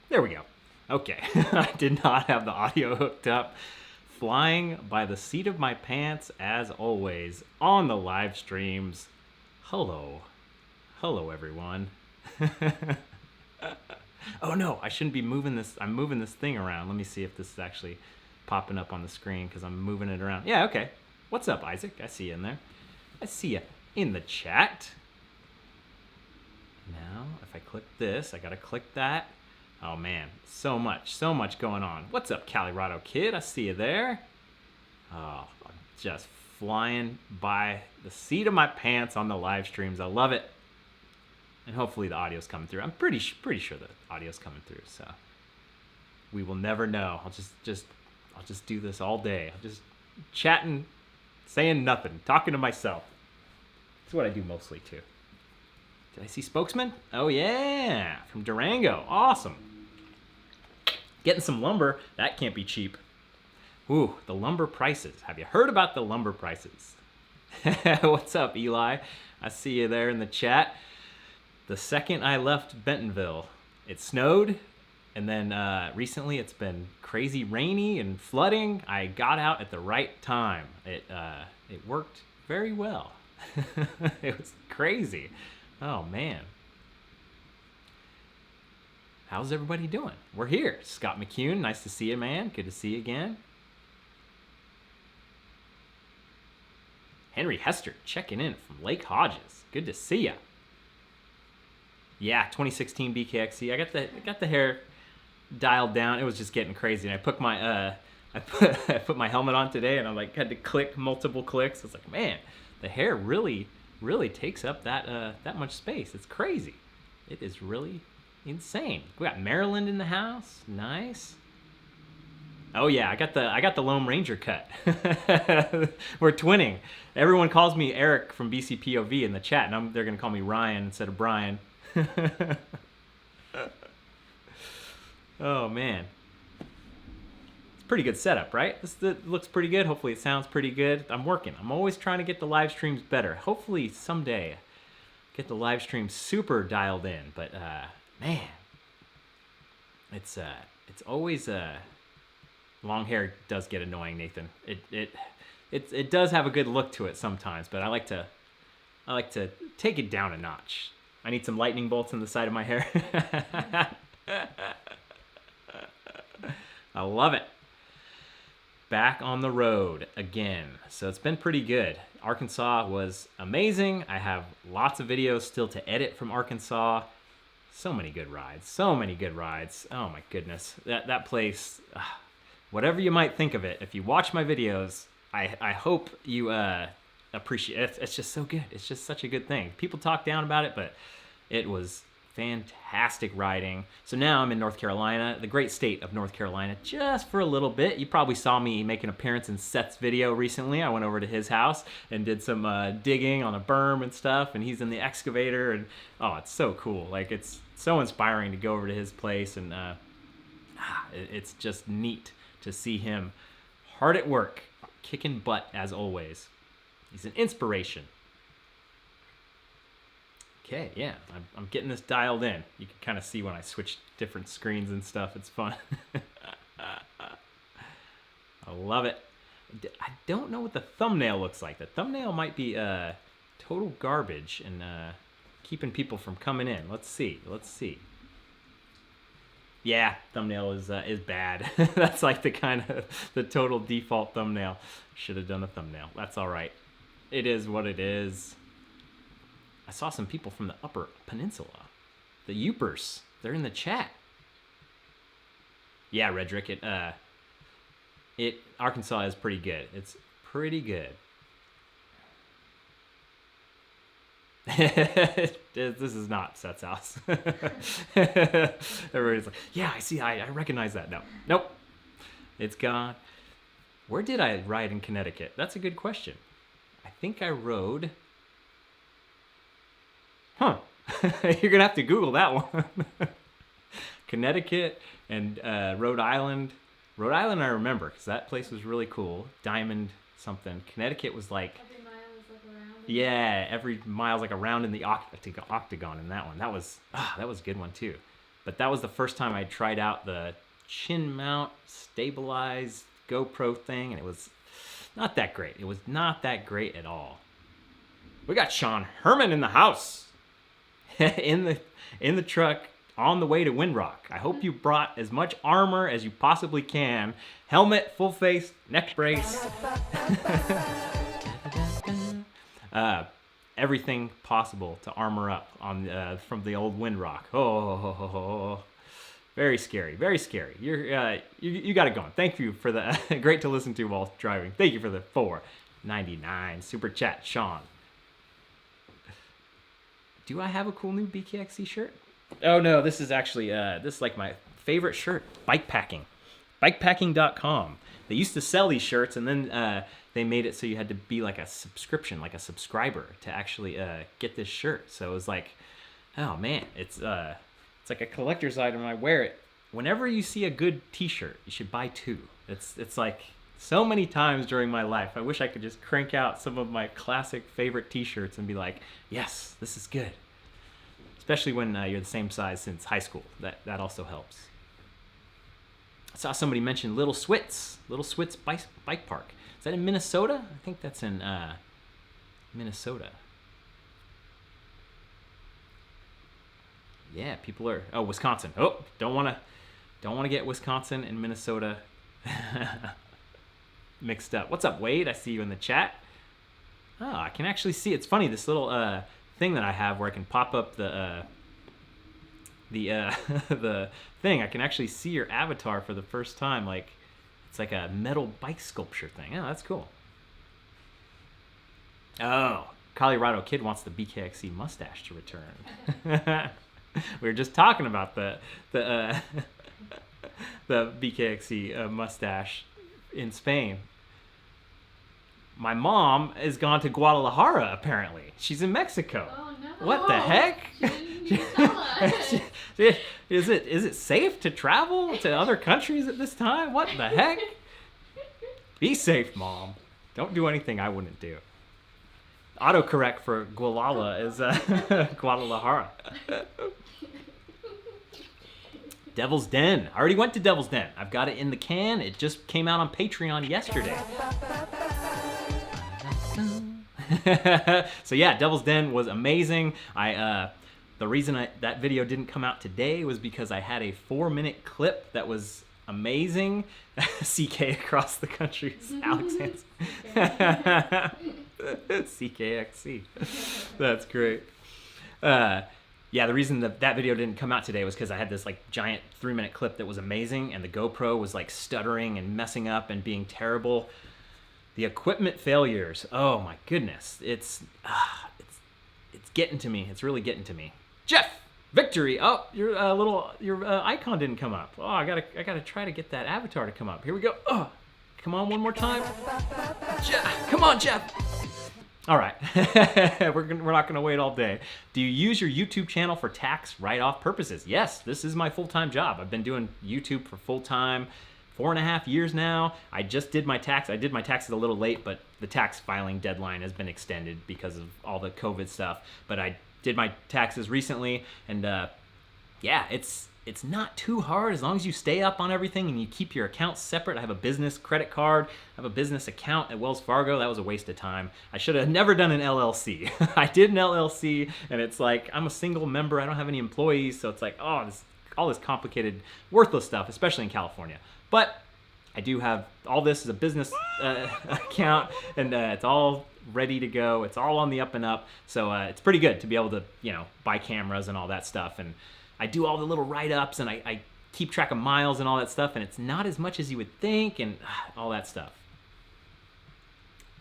There we go. Okay, I did not have the audio hooked up. Flying by the seat of my pants, as always, on the live streams. Hello. Hello, everyone. Oh no, I shouldn't be moving this. I'm moving this thing around. Let me see if this is actually popping up on the screen because I'm moving it around. Yeah, okay. What's up, Isaac? I see you in there. I see you in the chat. Now, if I click this, I gotta click that. Oh man, so much going on. What's up, Colorado Kid? I see you there. Oh, I'm just flying by the seat of my pants on the live streams. I love it. And hopefully the audio's coming through. I'm pretty sure the audio's coming through. So we will never know. I'll just do this all day. I'll just chatting, saying nothing, talking to myself. That's what I do mostly too. Did I see Spokesman? Oh yeah, from Durango. Awesome. Getting some lumber. That can't be cheap. Ooh, the lumber prices. Have you heard about the lumber prices? What's up, Eli? I see you there in the chat. The second I left Bentonville, it snowed, and then recently it's been crazy rainy and flooding. I got out at the right time. It worked very well. It was crazy. Oh man. How's everybody doing? We're here. Scott McCune, nice to see you, man. Good to see you again. Henry Hester checking in from Lake Hodges. Good to see ya. Yeah, 2016 BKXC. I got the hair dialed down. It was just getting crazy, and I put my I put my helmet on today, and I had to click multiple clicks. It's like, man, the hair really takes up that much space. It's crazy. It is really insane. We got Maryland in the house. Nice. Oh yeah, I got the Lone Ranger cut. We're twinning. Everyone calls me Eric from BCPOV in the chat, and they're gonna call me Ryan instead of Brian. Oh man, it's a pretty good setup, right? This looks pretty good. Hopefully it sounds pretty good. I'm working. I'm always trying to get the live streams better. Hopefully someday get the live stream super dialed in. But man, it's always long hair does get annoying, Nathan. It does have a good look to it sometimes, but I like to take it down a notch. I need some lightning bolts in the side of my hair. I love it. Back on the road again. So it's been pretty good. Arkansas was amazing. I have lots of videos still to edit from Arkansas. So many good rides. So many good rides. Oh my goodness. That place, whatever you might think of it, if you watch my videos, I hope you appreciate it. It's just so good. It's just such a good thing. People talk down about it, but it was fantastic riding. So now I'm in North Carolina, the great state of North Carolina, just for a little bit. You probably saw me make an appearance in Seth's video recently. I went over to his house and did some digging on a berm and stuff, and he's in the excavator, and oh, it's so cool. Like, it's so inspiring to go over to his place, and it's just neat to see him hard at work, kicking butt as always. He's an inspiration. Okay, yeah, I'm getting this dialed in. You can kind of see when I switch different screens and stuff. It's fun. I love it. I don't know what the thumbnail looks like. The thumbnail might be total garbage and keeping people from coming in. Let's see. Yeah, thumbnail is bad. That's like the total default thumbnail. Should have done a thumbnail. That's all right. It is what it is. I saw some people from the Upper Peninsula. The Yoopers. They're in the chat. Yeah, Redrick, Arkansas is pretty good. It's pretty good. This is not Seth's house. Everybody's like, yeah, I see, I recognize that. No. Nope. It's gone. Where did I ride in Connecticut? That's a good question. I think I rode... Huh. You're going to have to Google that one. Connecticut and Rhode Island. Rhode Island I remember because that place was really cool. Diamond something. Connecticut was like... Every mile is like a round. Yeah, every mile's like a round in the octagon in that one. That was a good one too. But that was the first time I tried out the chin mount stabilized GoPro thing, and it was not that great. It was not that great at all. We got Sean Herman in the house, in the truck on the way to Windrock. I hope you brought as much armor as you possibly can. Helmet, full face, neck brace. Everything possible to armor up on from the old Windrock. Oh, very scary, very scary. You got it going. Thank you for the great to listen to while driving. Thank you for the $4.99 super chat, Sean. Do I have a cool new BKXC shirt? Oh no, this is actually this is like my favorite shirt, bikepacking. Bikepacking.com. They used to sell these shirts, and then they made it so you had to be like a subscription, like a subscriber to actually get this shirt. So it was like, oh man, it's like a collector's item. I wear it. Whenever you see a good t-shirt, you should buy two. It's like so many times during my life, I wish I could just crank out some of my classic favorite t-shirts and be like, yes, this is good. Especially when you're the same size since high school. That also helps. I saw somebody mention Little Switz Bike Park. Is that in Minnesota? I think that's in Minnesota. Yeah, people are. Oh, Wisconsin. Oh, don't want to get Wisconsin and Minnesota mixed up. What's up, Wade? I see you in the chat. Oh, I can actually see. It's funny, this little thing that I have where I can pop up the the thing. I can actually see your avatar for the first time. Like, it's like a metal bike sculpture thing. Oh, that's cool. Oh, Colorado Kid wants the BKXC mustache to return. We were just talking about the BKXC mustache in Spain. My mom has gone to Guadalajara, apparently. She's in Mexico. Oh, no. What the heck? Is it safe to travel to other countries at this time? What the heck? Be safe, Mom. Don't do anything I wouldn't do. Autocorrect for Gualala is Guadalajara. Devil's Den. I already went to Devil's Den. I've got it in the can. It just came out on Patreon yesterday. So yeah, Devil's Den was amazing. The reason that video didn't come out today was because I had a 4-minute clip that was amazing. CK across the country, Alex Hansen. CKXC. That's great. Yeah, the reason that video didn't come out today was because I had this like giant 3-minute clip that was amazing, and the GoPro was like stuttering and messing up and being terrible. The equipment failures. Oh my goodness, it's getting to me. It's really getting to me. Jeff, victory. Oh, your icon didn't come up. Oh, I gotta try to get that avatar to come up. Here we go. Oh, come on, one more time. Come on, Jeff. All right, we're not gonna wait all day. Do you use your YouTube channel for tax write-off purposes? Yes, this is my full-time job. I've been doing YouTube for full-time 4.5 years now. I just did my tax. I did my taxes a little late, but the tax filing deadline has been extended because of all the COVID stuff. But I did my taxes recently, and yeah, it's not too hard as long as you stay up on everything and you keep your accounts separate. I have a business credit card. I have a business account at Wells Fargo. That was a waste of time. I should have never done an LLC. I did an LLC, and it's like I'm a single member. I don't have any employees, so it's like, oh, all this complicated, worthless stuff, especially in California. But I do have all this as a business account, and it's all ready to go. It's all on the up and up. So it's pretty good to be able to, buy cameras and all that stuff. And I do all the little write-ups, and I keep track of miles and all that stuff, and it's not as much as you would think, and all that stuff.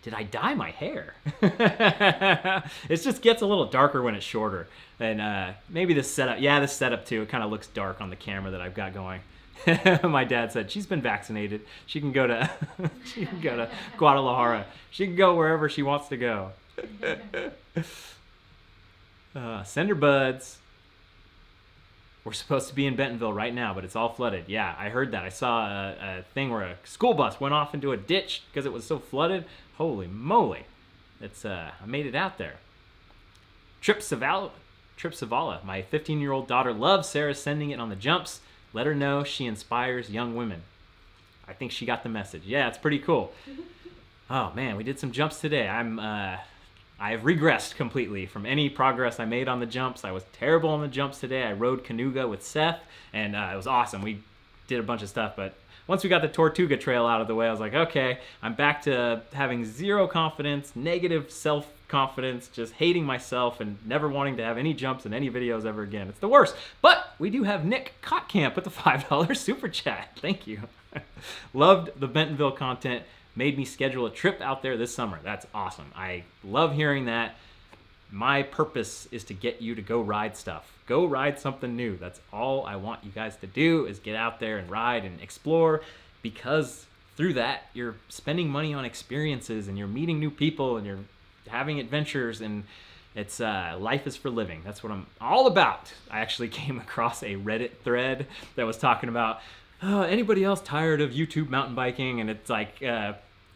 Did I dye my hair? It just gets a little darker when it's shorter. And maybe this setup, this setup too, it kind of looks dark on the camera that I've got going. My dad said she's been vaccinated. She can go to Guadalajara. She can go wherever she wants to go. Send her buds. We're supposed to be in Bentonville right now, but it's all flooded. Yeah, I heard that. I saw a thing where a school bus went off into a ditch because it was so flooded. Holy moly. I made it out there. Trip Trip Savala. My 15-year-old daughter loves Sarah sending it on the jumps. Let her know she inspires young women. I think she got the message. Yeah, it's pretty cool. Oh man, we did some jumps today. I have regressed completely from any progress I made on the jumps. I was terrible on the jumps today. I rode Canuga with Seth, and it was awesome. We did a bunch of stuff, but once we got the Tortuga Trail out of the way, I was like, okay, I'm back to having zero confidence, negative self-confidence, just hating myself and never wanting to have any jumps in any videos ever again. It's the worst. But we do have Nick Cotcamp with the $5 super chat. Thank you. Loved the Bentonville content. Made me schedule a trip out there this summer. That's awesome. I love hearing that. My purpose is to get you to go ride stuff. Go ride something new. That's all I want you guys to do, is get out there and ride and explore, because through that you're spending money on experiences and you're meeting new people and you're having adventures, and it's life is for living. That's what I'm all about. I actually came across a Reddit thread that was talking about anybody else tired of YouTube mountain biking, and it's like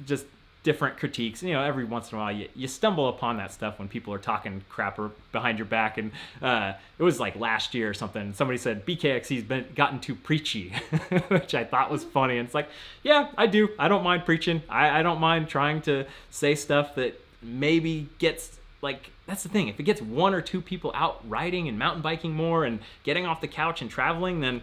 just different critiques. You know, every once in a while you stumble upon that stuff when people are talking crap behind your back, and it was like last year or something. Somebody said BKXC's gotten too preachy, which I thought was funny. And it's like, yeah, I do. I don't mind preaching. I don't mind trying to say stuff that maybe gets, like, that's the thing. If it gets one or two people out riding and mountain biking more and getting off the couch and traveling, then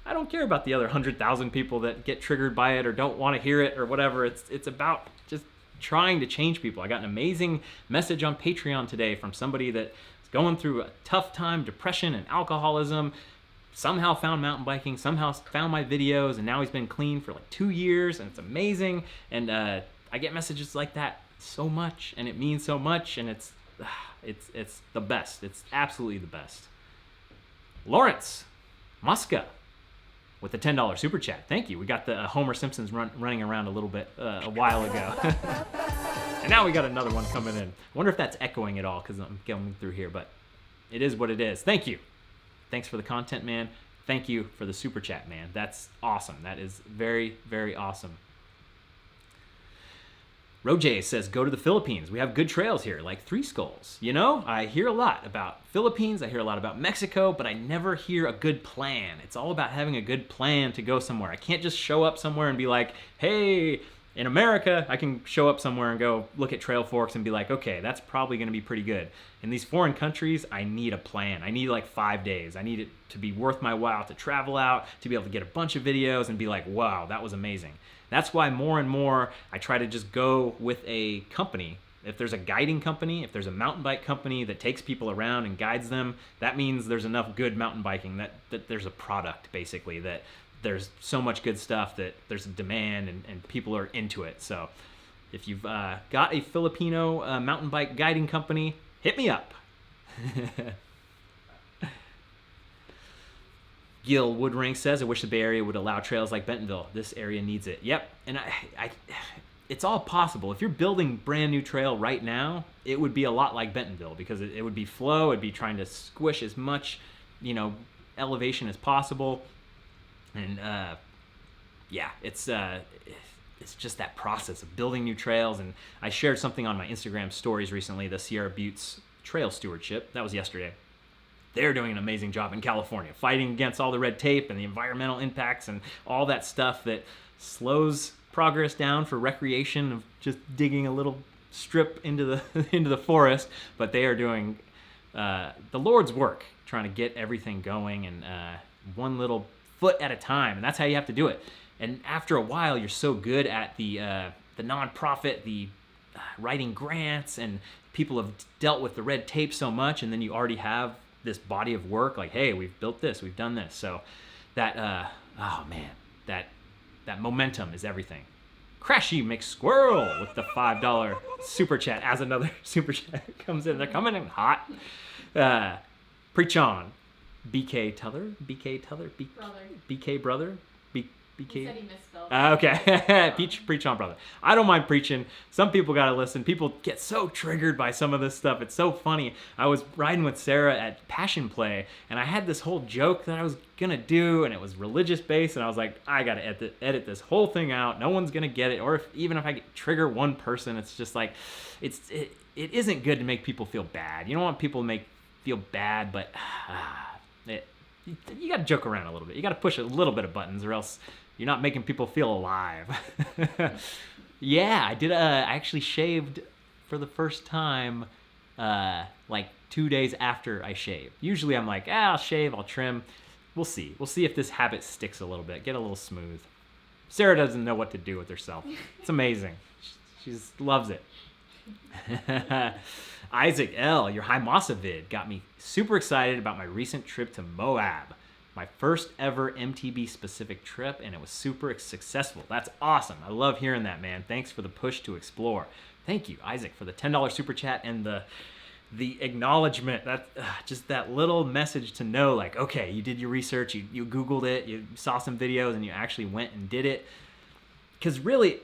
I don't care about the other 100,000 people that get triggered by it or don't want to hear it or whatever. It's about just trying to change people. I got an amazing message on Patreon today from somebody that is going through a tough time, depression and alcoholism, somehow found mountain biking, somehow found my videos, and now he's been clean for like 2 years, and it's amazing. And I get messages like that so much, and it means so much, and it's the best. It's absolutely the best. Lawrence Muska with the $10 super chat. Thank you. We got the Homer Simpson's running around a little bit a while ago. And now we got another one coming in. I wonder if that's echoing at all because I'm going through here, but it is what it is. Thank you. Thanks for the content, man. Thank you for the super chat, man. That's awesome. That is very, very awesome. Roj says, go to the Philippines. We have good trails here, like Three Skulls. You know, I hear a lot about Philippines. I hear a lot about Mexico, but I never hear a good plan. It's all about having a good plan to go somewhere. I can't just show up somewhere and be like, hey, in America, I can show up somewhere and go look at trail forks and be like, okay, that's probably going to be pretty good. In these foreign countries, I need a plan. I need like 5 days. I need it to be worth my while to travel out, to be able to get a bunch of videos and be like, wow, that was amazing. That's why more and more I try to just go with a company. If there's a guiding company, if there's a mountain bike company that takes people around and guides them, that means there's enough good mountain biking, that there's a product, basically, that there's so much good stuff that there's a demand and people are into it. So if you've got a Filipino mountain bike guiding company, hit me up. Gil Woodring says, I wish the Bay Area would allow trails like Bentonville. This area needs it. Yep, and it's all possible. If you're building brand new trail right now, it would be a lot like Bentonville, because it would be flow, it'd be trying to squish as much, elevation as possible. And yeah, it's just that process of building new trails. And I shared something on my Instagram stories recently, the Sierra Buttes Trail Stewardship. That was yesterday. They're doing an amazing job in California, fighting against all the red tape and the environmental impacts and all that stuff that slows progress down for recreation of just digging a little strip into the forest. But they are doing the Lord's work, trying to get everything going, and one little foot at a time. And that's how you have to do it. And after a while, you're so good at the nonprofit, the writing grants, and people have dealt with the red tape so much, and then you already have this body of work, like, hey, we've built this, we've done this. So that oh man, that momentum is everything. Crashy McSquirrel with the $5 super chat, as another super chat comes in. They're coming in hot. Preach on. BK Teller, BK brother, BK. He said he misspelled. Okay, preach on, brother. I don't mind preaching. Some people gotta listen. People get so triggered by some of this stuff. It's so funny. I was riding with Sarah at Passion Play, and I had this whole joke that I was gonna do, and it was religious based, and I was like, I gotta edit this whole thing out. No one's gonna get it, or even if I trigger one person, it's just like, it isn't good to make people feel bad. You don't want people to feel bad, but you got to joke around a little bit. You got to push a little bit of buttons, or else you're not making people feel alive. Yeah, I did. I actually shaved for the first time, like 2 days after I shaved. Usually I'm like, I'll shave, I'll trim. We'll see. We'll see if this habit sticks a little bit, get a little smooth. Sarah doesn't know what to do with herself. It's amazing. She just loves it. Isaac L., your Himasa vid got me super excited about my recent trip to Moab. My first ever MTB specific trip, and it was super successful. That's awesome. I love hearing that, man. Thanks for the push to explore. Thank you, Isaac, for the $10 super chat and the acknowledgement. That just that little message to know, like, okay, you did your research, you Googled it, you saw some videos, and you actually went and did it. Because really,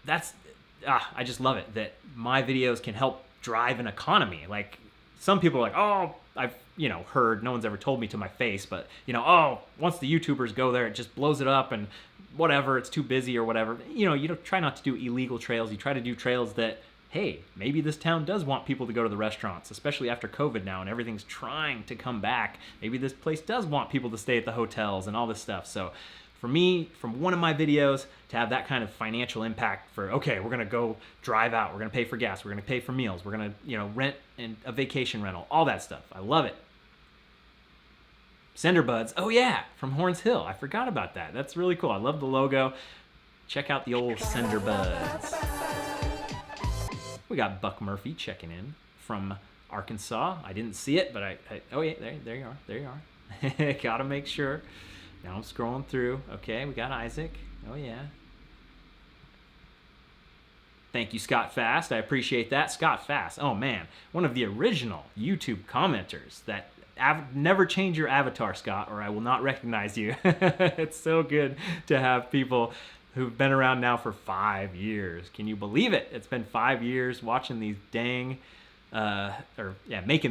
that's I just love it that my videos can help drive an economy. Like, some people are like, oh, I've heard, no one's ever told me to my face, but oh, once the YouTubers go there, it just blows it up and whatever, it's too busy or whatever. You don't try not to do illegal trails. You try to do trails that, hey, maybe this town does want people to go to the restaurants, especially after COVID now and everything's trying to come back. Maybe this place does want people to stay at the hotels and all this stuff. So for me, from one of my videos to have that kind of financial impact for, okay, we're going to go drive out, we're going to pay for gas, we're going to pay for meals, we're going to, rent a vacation rental, all that stuff. I love it. Senderbuds, oh yeah, from Horns Hill. I forgot about that. That's really cool. I love the logo. Check out the old Senderbuds. We got Buck Murphy checking in from Arkansas. I didn't see it, but oh yeah, there you are. There you are. Gotta make sure. Now I'm scrolling through. Okay, we got Isaac. Oh yeah. Thank you, Scott Fast. I appreciate that. Scott Fast, oh man, one of the original YouTube commenters that never change your avatar, Scott, or I will not recognize you. It's so good to have people who've been around now for 5 years. Can you believe it? It's been 5 years watching these making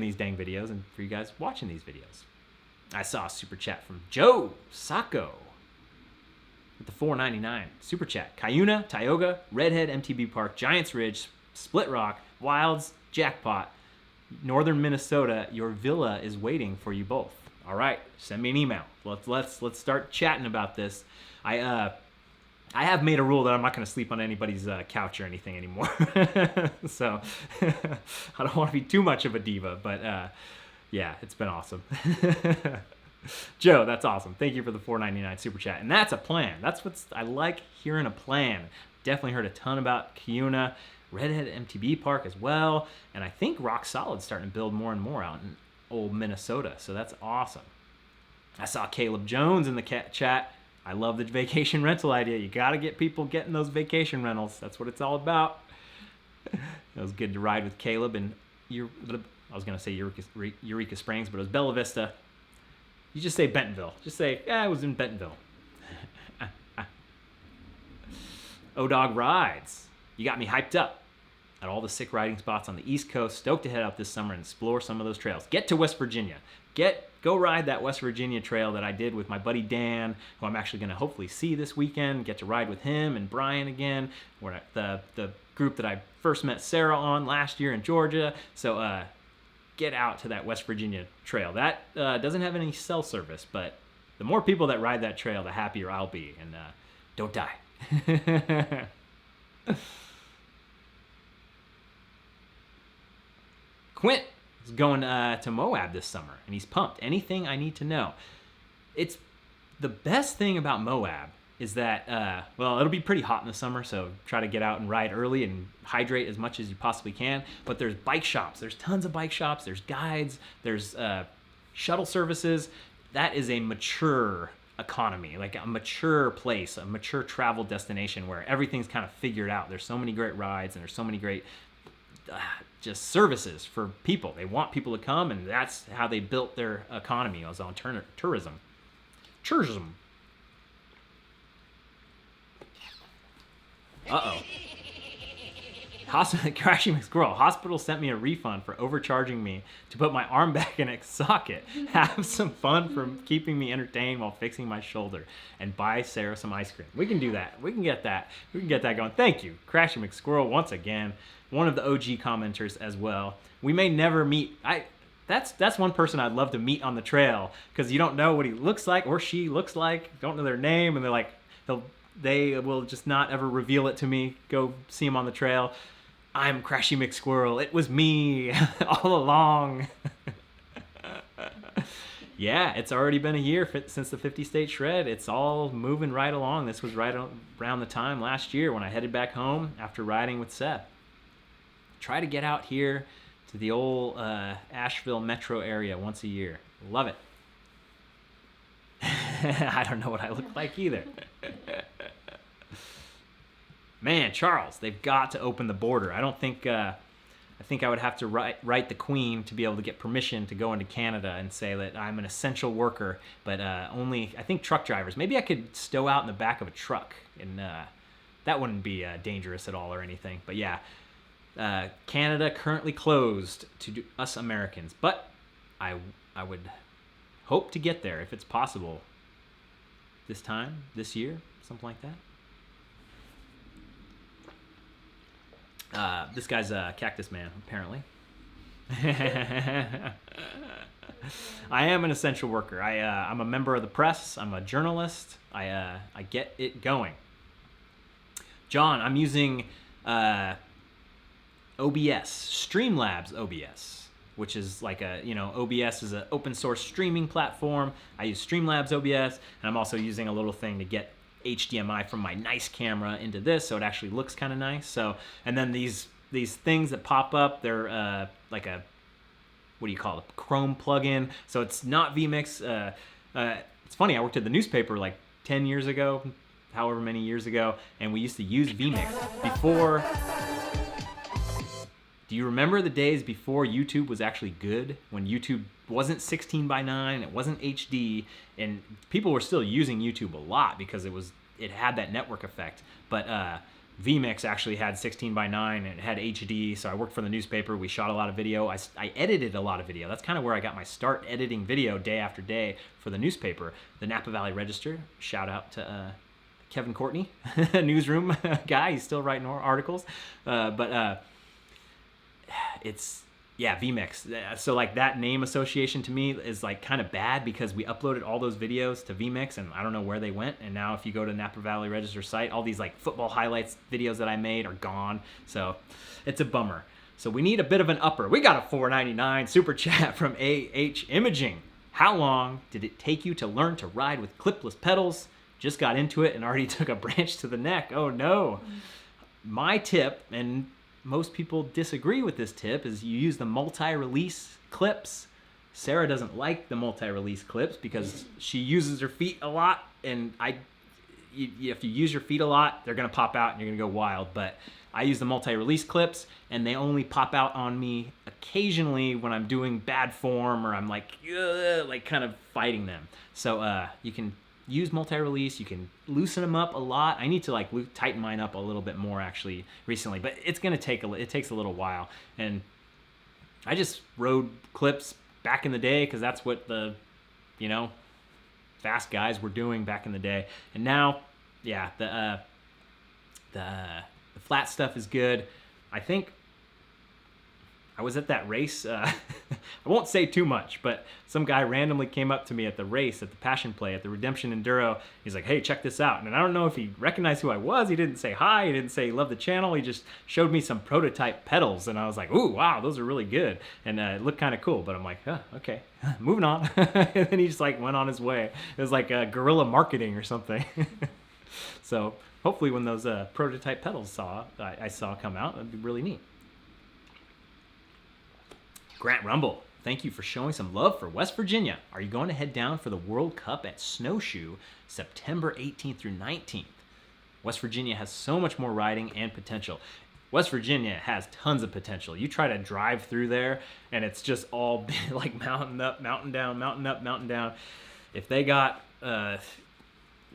these dang videos, and for you guys watching these videos. I saw a super chat from Joe Sacco with the $4.99 super chat. Cuyuna, Tioga, Redhead MTB Park, Giants Ridge, Split Rock, Wilds, Jackpot, Northern Minnesota. Your villa is waiting for you both. All right, send me an email. Let's start chatting about this. I have made a rule that I'm not going to sleep on anybody's couch or anything anymore. So I don't want to be too much of a diva, but yeah, it's been awesome. Joe, that's awesome. Thank you for the $4.99 super chat. And that's a plan. I like hearing a plan. Definitely heard a ton about Cuyuna, Redhead MTB Park as well. And I think Rock Solid's starting to build more and more out in old Minnesota. So that's awesome. I saw Caleb Jones in the chat. I love the vacation rental idea. You got to get people getting those vacation rentals. That's what it's all about. It was good to ride with Caleb and I was going to say Eureka Springs, but it was Bella Vista. You just say Bentonville. Just say, I was in Bentonville. O-Dog Rides. You got me hyped up at all the sick riding spots on the East Coast. Stoked to head out this summer and explore some of those trails. Get to West Virginia. Go ride that West Virginia trail that I did with my buddy Dan, who I'm actually going to hopefully see this weekend. Get to ride with him and Brian again. We're at the group that I first met Sarah on last year in Georgia. So get out to that West Virginia trail. That doesn't have any cell service, but the more people that ride that trail, the happier I'll be. And don't die. Quint is going to Moab this summer, and he's pumped. Anything I need to know. It's the best thing about Moab is that, it'll be pretty hot in the summer, so try to get out and ride early and hydrate as much as you possibly can. But there's bike shops. There's tons of bike shops. There's guides. There's shuttle services. That is a mature economy, like a mature place, a mature travel destination where everything's kind of figured out. There's so many great rides, and there's so many great just services for people. They want people to come, and that's how they built their economy, was on tourism. Uh-oh. Crashing McSquirrel. Hospital sent me a refund for overcharging me to put my arm back in its socket. Have some fun from keeping me entertained while fixing my shoulder. And buy Sarah some ice cream. We can do that. We can get that. We can get that going. Thank you, Crashing McSquirrel, once again. One of the OG commenters as well. We may never meet. That's one person I'd love to meet on the trail, because you don't know what he looks like or she looks like. Don't know their name, and they're like, they will just not ever reveal it to me. Go see him on the trail. I'm Crashy McSquirrel. It was me all along. Yeah, it's already been a year since the 50-state shred. It's all moving right along. This was right around the time last year when I headed back home after riding with Seth. Try to get out here to the old Asheville metro area once a year. Love it. I don't know what I look like either. Man, Charles, they've got to open the border. I think I would have to write the Queen to be able to get permission to go into Canada and say that I'm an essential worker, but only, I think, truck drivers. Maybe I could stow out in the back of a truck, and that wouldn't be dangerous at all or anything. But yeah, Canada currently closed to us Americans, but I would hope to get there if it's possible this year, something like that. This guy's a cactus man, apparently. I am an essential worker. I'm a member of the press. I'm a journalist. I get it going. John, I'm using OBS, Streamlabs OBS, which is like OBS is an open source streaming platform. I use Streamlabs OBS, and I'm also using a little thing to get HDMI from my nice camera into this, so it actually looks kind of nice. So, and then these things that pop up, they're like a, what do you call it, Chrome plugin. So it's not vMix. It's funny, I worked at the newspaper like 10 years ago, however many years ago, and we used to use vMix before. Do you remember the days before YouTube was actually good? When YouTube wasn't 16:9, it wasn't HD, and people were still using YouTube a lot because it had that network effect. But vMix actually had 16:9 and it had HD, so I worked for the newspaper. We shot a lot of video. I edited a lot of video. That's kind of where I got my start, editing video day after day for the newspaper. The Napa Valley Register, shout out to Kevin Courtney, newsroom guy. He's still writing articles. It's, yeah, vMix. So like that name association to me is like kind of bad because we uploaded all those videos to vMix and I don't know where they went. And now if you go to Napa Valley Register site, all these like football highlights videos that I made are gone. So it's a bummer. So we need a bit of an upper. We got a $4.99 super chat from AH Imaging. How long did it take you to learn to ride with clipless pedals? Just got into it and already took a branch to the neck. Oh no. My tip, and most people disagree with this tip, is you use the multi-release clips. Sarah doesn't like the multi-release clips because she uses her feet a lot, and if you use your feet a lot, they're gonna pop out and you're gonna go wild. But I use the multi-release clips, and they only pop out on me occasionally when I'm doing bad form or I'm like kind of fighting them. So you can use multi-release. You can loosen them up a lot. I need to like tighten mine up a little bit more actually recently, but it takes a little while. And I just rode clips back in the day because that's what the fast guys were doing back in the day. And now, yeah, the flat stuff is good. I think I was at that race. I won't say too much, but some guy randomly came up to me at the race, at the Passion Play, at the Redemption Enduro. He's like, hey, check this out. And I don't know if he recognized who I was. He didn't say hi. He didn't say he loved the channel. He just showed me some prototype pedals. And I was like, ooh, wow, those are really good. And it looked kind of cool. But I'm like, oh, okay, moving on. And then he just like went on his way. It was like guerrilla marketing or something. So hopefully when those prototype pedals I saw come out, that'd be really neat. Grant Rumble, thank you for showing some love for West Virginia. Are you going to head down for the World Cup at Snowshoe September 18th through 19th? West Virginia has so much more riding and potential. West Virginia has tons of potential. You try to drive through there and it's just all like mountain up, mountain down, mountain up, mountain down. If they got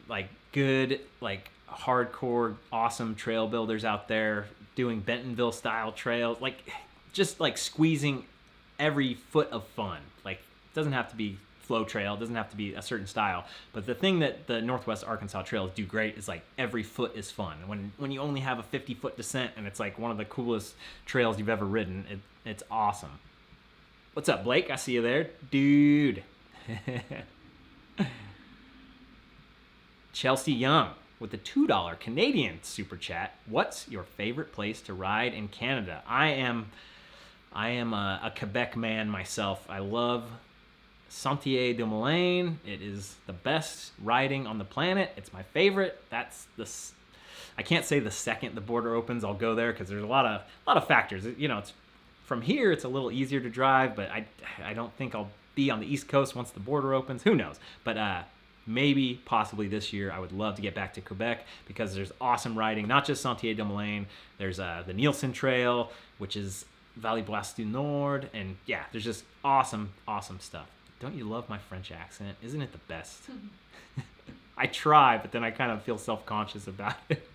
like good like hardcore, awesome trail builders out there doing Bentonville style trails, like just like squeezing every foot of fun. Like it doesn't have to be flow trail, it doesn't have to be a certain style, but the thing that the Northwest Arkansas trails do great is like every foot is fun. When you only have a 50-foot descent and it's like one of the coolest trails you've ever ridden, it's awesome. What's up, Blake? I see you there, dude. Chelsea Young with the $2 Canadian super chat. What's your favorite place to ride in Canada? I am a Quebec man myself. I love Sentier-du-Moulin. It is the best riding on the planet. It's my favorite. I can't say the second the border opens I'll go there, because there's a lot of factors. You know, it's from here it's a little easier to drive, but I don't think I'll be on the East Coast once the border opens. Who knows? But maybe, possibly this year, I would love to get back to Quebec, because there's awesome riding, not just Sentier-du-Moulin. There's the Nielsen Trail, which is Vallée Blas du Nord, and yeah, there's just awesome stuff. Don't you love my French accent? Isn't it the best? I try, but then I kind of feel self-conscious about it.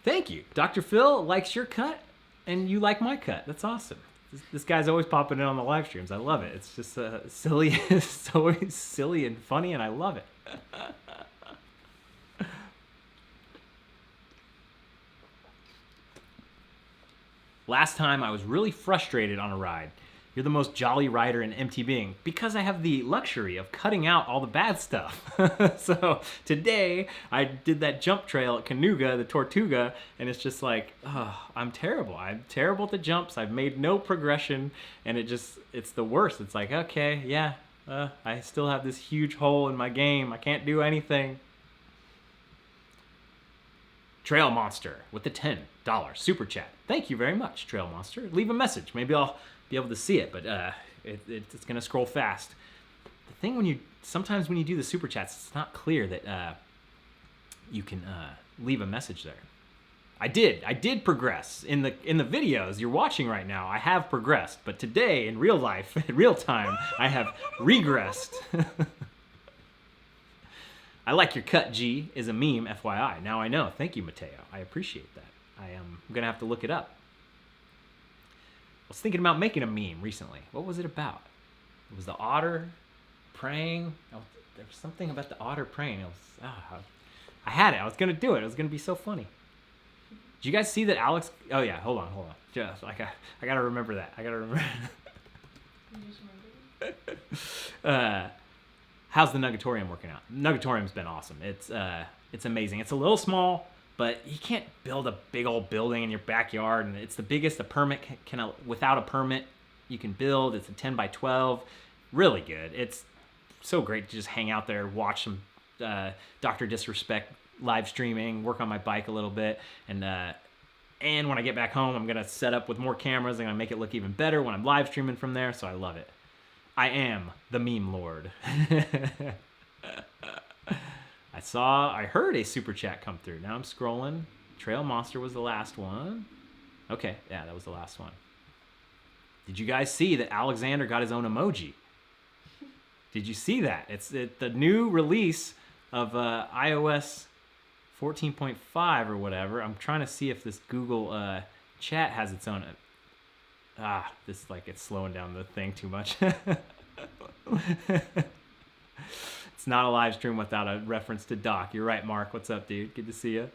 Thank you. Dr. Phil likes your cut, and you like my cut. That's awesome. This guy's always popping in on the live streams. I love it. It's just silly. It's always silly and funny, and I love it. Last time I was really frustrated on a ride. You're the most jolly rider in MTBing, because I have the luxury of cutting out all the bad stuff. So today I did that jump trail at Canuga, the Tortuga, and it's just like, oh, I'm terrible. I'm terrible at the jumps. I've made no progression, and it's the worst. It's like, okay, yeah, I still have this huge hole in my game. I can't do anything. Trail Monster with the $10 super chat. Thank you very much, Trail Monster. Leave a message. Maybe I'll be able to see it, but it's gonna scroll fast. The thing sometimes when you do the super chats, it's not clear that you can leave a message there. I did progress in the videos you're watching right now. I have progressed, but today in real life, in real time, I have regressed. I like your cut, G, is a meme, FYI. Now I know. Thank you, Mateo. I appreciate that. I'm going to have to look it up. I was thinking about making a meme recently. What was it about? It was the otter praying. Oh, there was something about the otter praying. I had it. I was going to do it. It was going to be so funny. Did you guys see that Alex... Oh, yeah. Hold on. Just, I got to remember that. How's the Nugatorium working out? Nugatorium's been awesome. It's amazing. It's a little small, but you can't build a big old building in your backyard, and it's the biggest a permit can without a permit you can build. It's a 10 by 12. Really good. It's so great to just hang out there, watch some Dr. Disrespect live streaming, work on my bike a little bit, and when I get back home, I'm going to set up with more cameras. I'm going to make it look even better when I'm live streaming from there, so I love it. I am the meme lord. I heard a super chat come through. Now I'm scrolling. Trail Monster was the last one. Okay, yeah, that was the last one. Did you guys see that Alexander got his own emoji? Did you see that? It's the new release of iOS 14.5 or whatever. I'm trying to see if this Google chat has its own... it's like it's slowing down the thing too much. It's not a live stream without a reference to Doc. You're right, Mark. What's up, dude? Good to see you.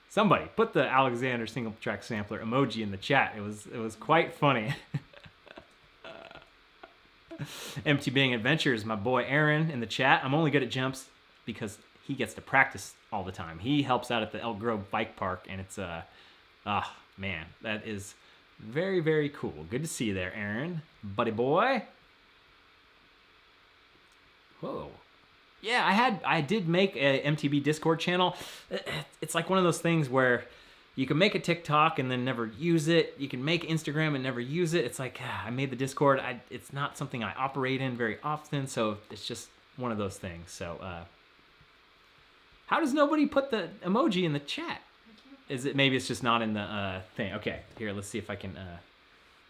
Somebody put the Alexander single track sampler emoji in the chat. It was quite funny. MTBing Adventures, my boy Aaron in the chat. I'm only good at jumps because he gets to practice all the time. He helps out at the Elk Grove Bike Park, and it's man, that is very, very cool. Good to see you there, Aaron. Buddy boy. Whoa. Yeah, I did make a MTB Discord channel. It's like one of those things where you can make a TikTok and then never use it. You can make Instagram and never use it. It's like, I made the Discord. It's not something I operate in very often, so it's just one of those things. So, how does nobody put the emoji in the chat? Maybe it's just not in the thing. Okay, here, let's see if I can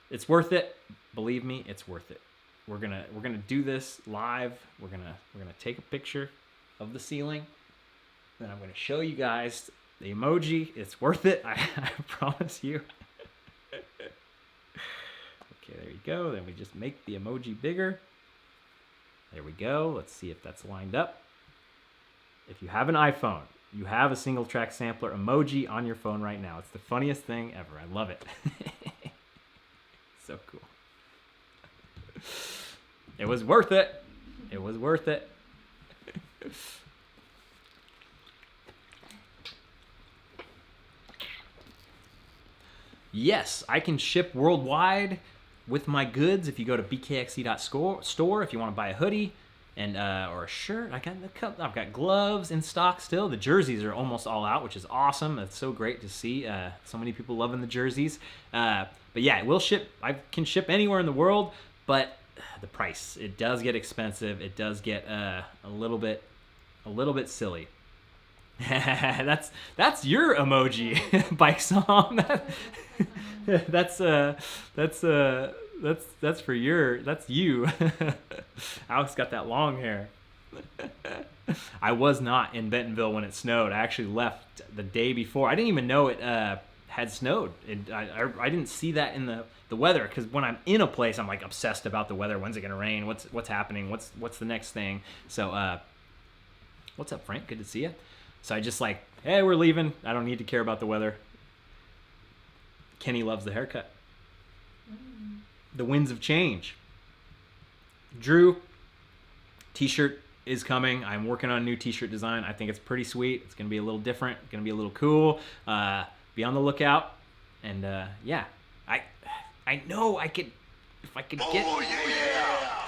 It's worth it. Believe me, it's worth it. We're gonna do this live. We're gonna take a picture of the ceiling. Then I'm gonna show you guys the emoji. It's worth it. I promise you. Okay, there you go. Then we just make the emoji bigger. There we go. Let's see if that's lined up. If you have an iPhone, you have a single track sampler emoji on your phone right now. It's the funniest thing ever. I love it. So cool. It was worth it. It was worth it. Yes, I can ship worldwide with my goods. If you go to bkxe.store, if you want to buy a hoodie and or a shirt, I've got gloves in stock still. The jerseys are almost all out, which is awesome. That's so great to see. So many people loving the jerseys. But yeah, it will ship. I can ship anywhere in the world, but the price, it does get expensive. It does get a little bit silly. That's your emoji, Bike Song. That's for that's you. Alex got that long hair. I was not in Bentonville when it snowed. I actually left the day before. I didn't even know it had snowed. I didn't see that in the weather, because when I'm in a place, I'm like obsessed about the weather. When's it gonna rain? What's happening? What's the next thing? So what's up, Frank? Good to see you. So I just like, hey, we're leaving. I don't need to care about the weather. Kenny loves the haircut. The winds of change. Drew, t-shirt is coming. I'm working on a new t-shirt design. I think it's pretty sweet. It's going to be a little different. It's going to be a little cool. Be on the lookout. And yeah, I know I could, if I could get... Oh, yeah!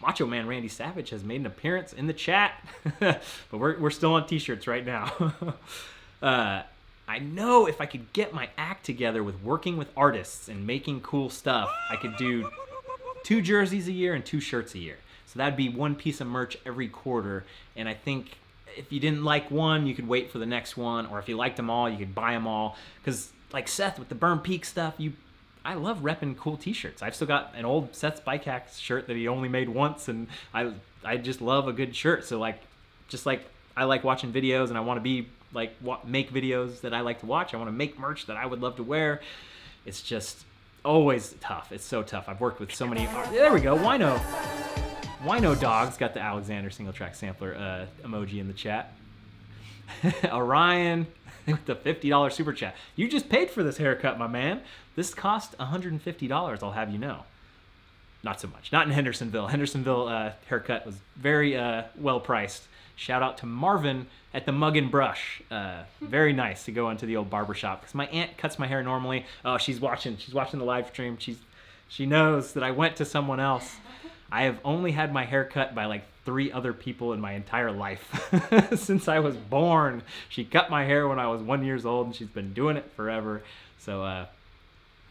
Macho Man Randy Savage has made an appearance in the chat. But we're still on t-shirts right now. I know if I could get my act together with working with artists and making cool stuff, I could do 2 jerseys a year and 2 shirts a year. So that'd be 1 piece of merch every quarter. And I think if you didn't like one, you could wait for the next one. Or if you liked them all, you could buy them all. Because like Seth with the Burn Peak stuff, I love repping cool t-shirts. I've still got an old Seth's Bike Hacks shirt that he only made once, and I just love a good shirt. So like, just like I like watching videos and I want to be like make videos that I like to watch. I want to make merch that I would love to wear. It's just always tough. It's so tough. I've worked with so many. There we go. Wino Dog's got the Alexander single track sampler emoji in the chat. Orion with the $50 super chat. You just paid for this haircut, my man. This cost $150, I'll have you know. Not so much. Not in Hendersonville. Hendersonville haircut was very well priced. Shout out to Marvin at the Mug and Brush. Very nice to go into the old barbershop, because my aunt cuts my hair normally. Oh, she's watching the live stream. She knows that I went to someone else. I have only had my hair cut by like 3 other people in my entire life since I was born. She cut my hair when I was 1 year old, and she's been doing it forever. So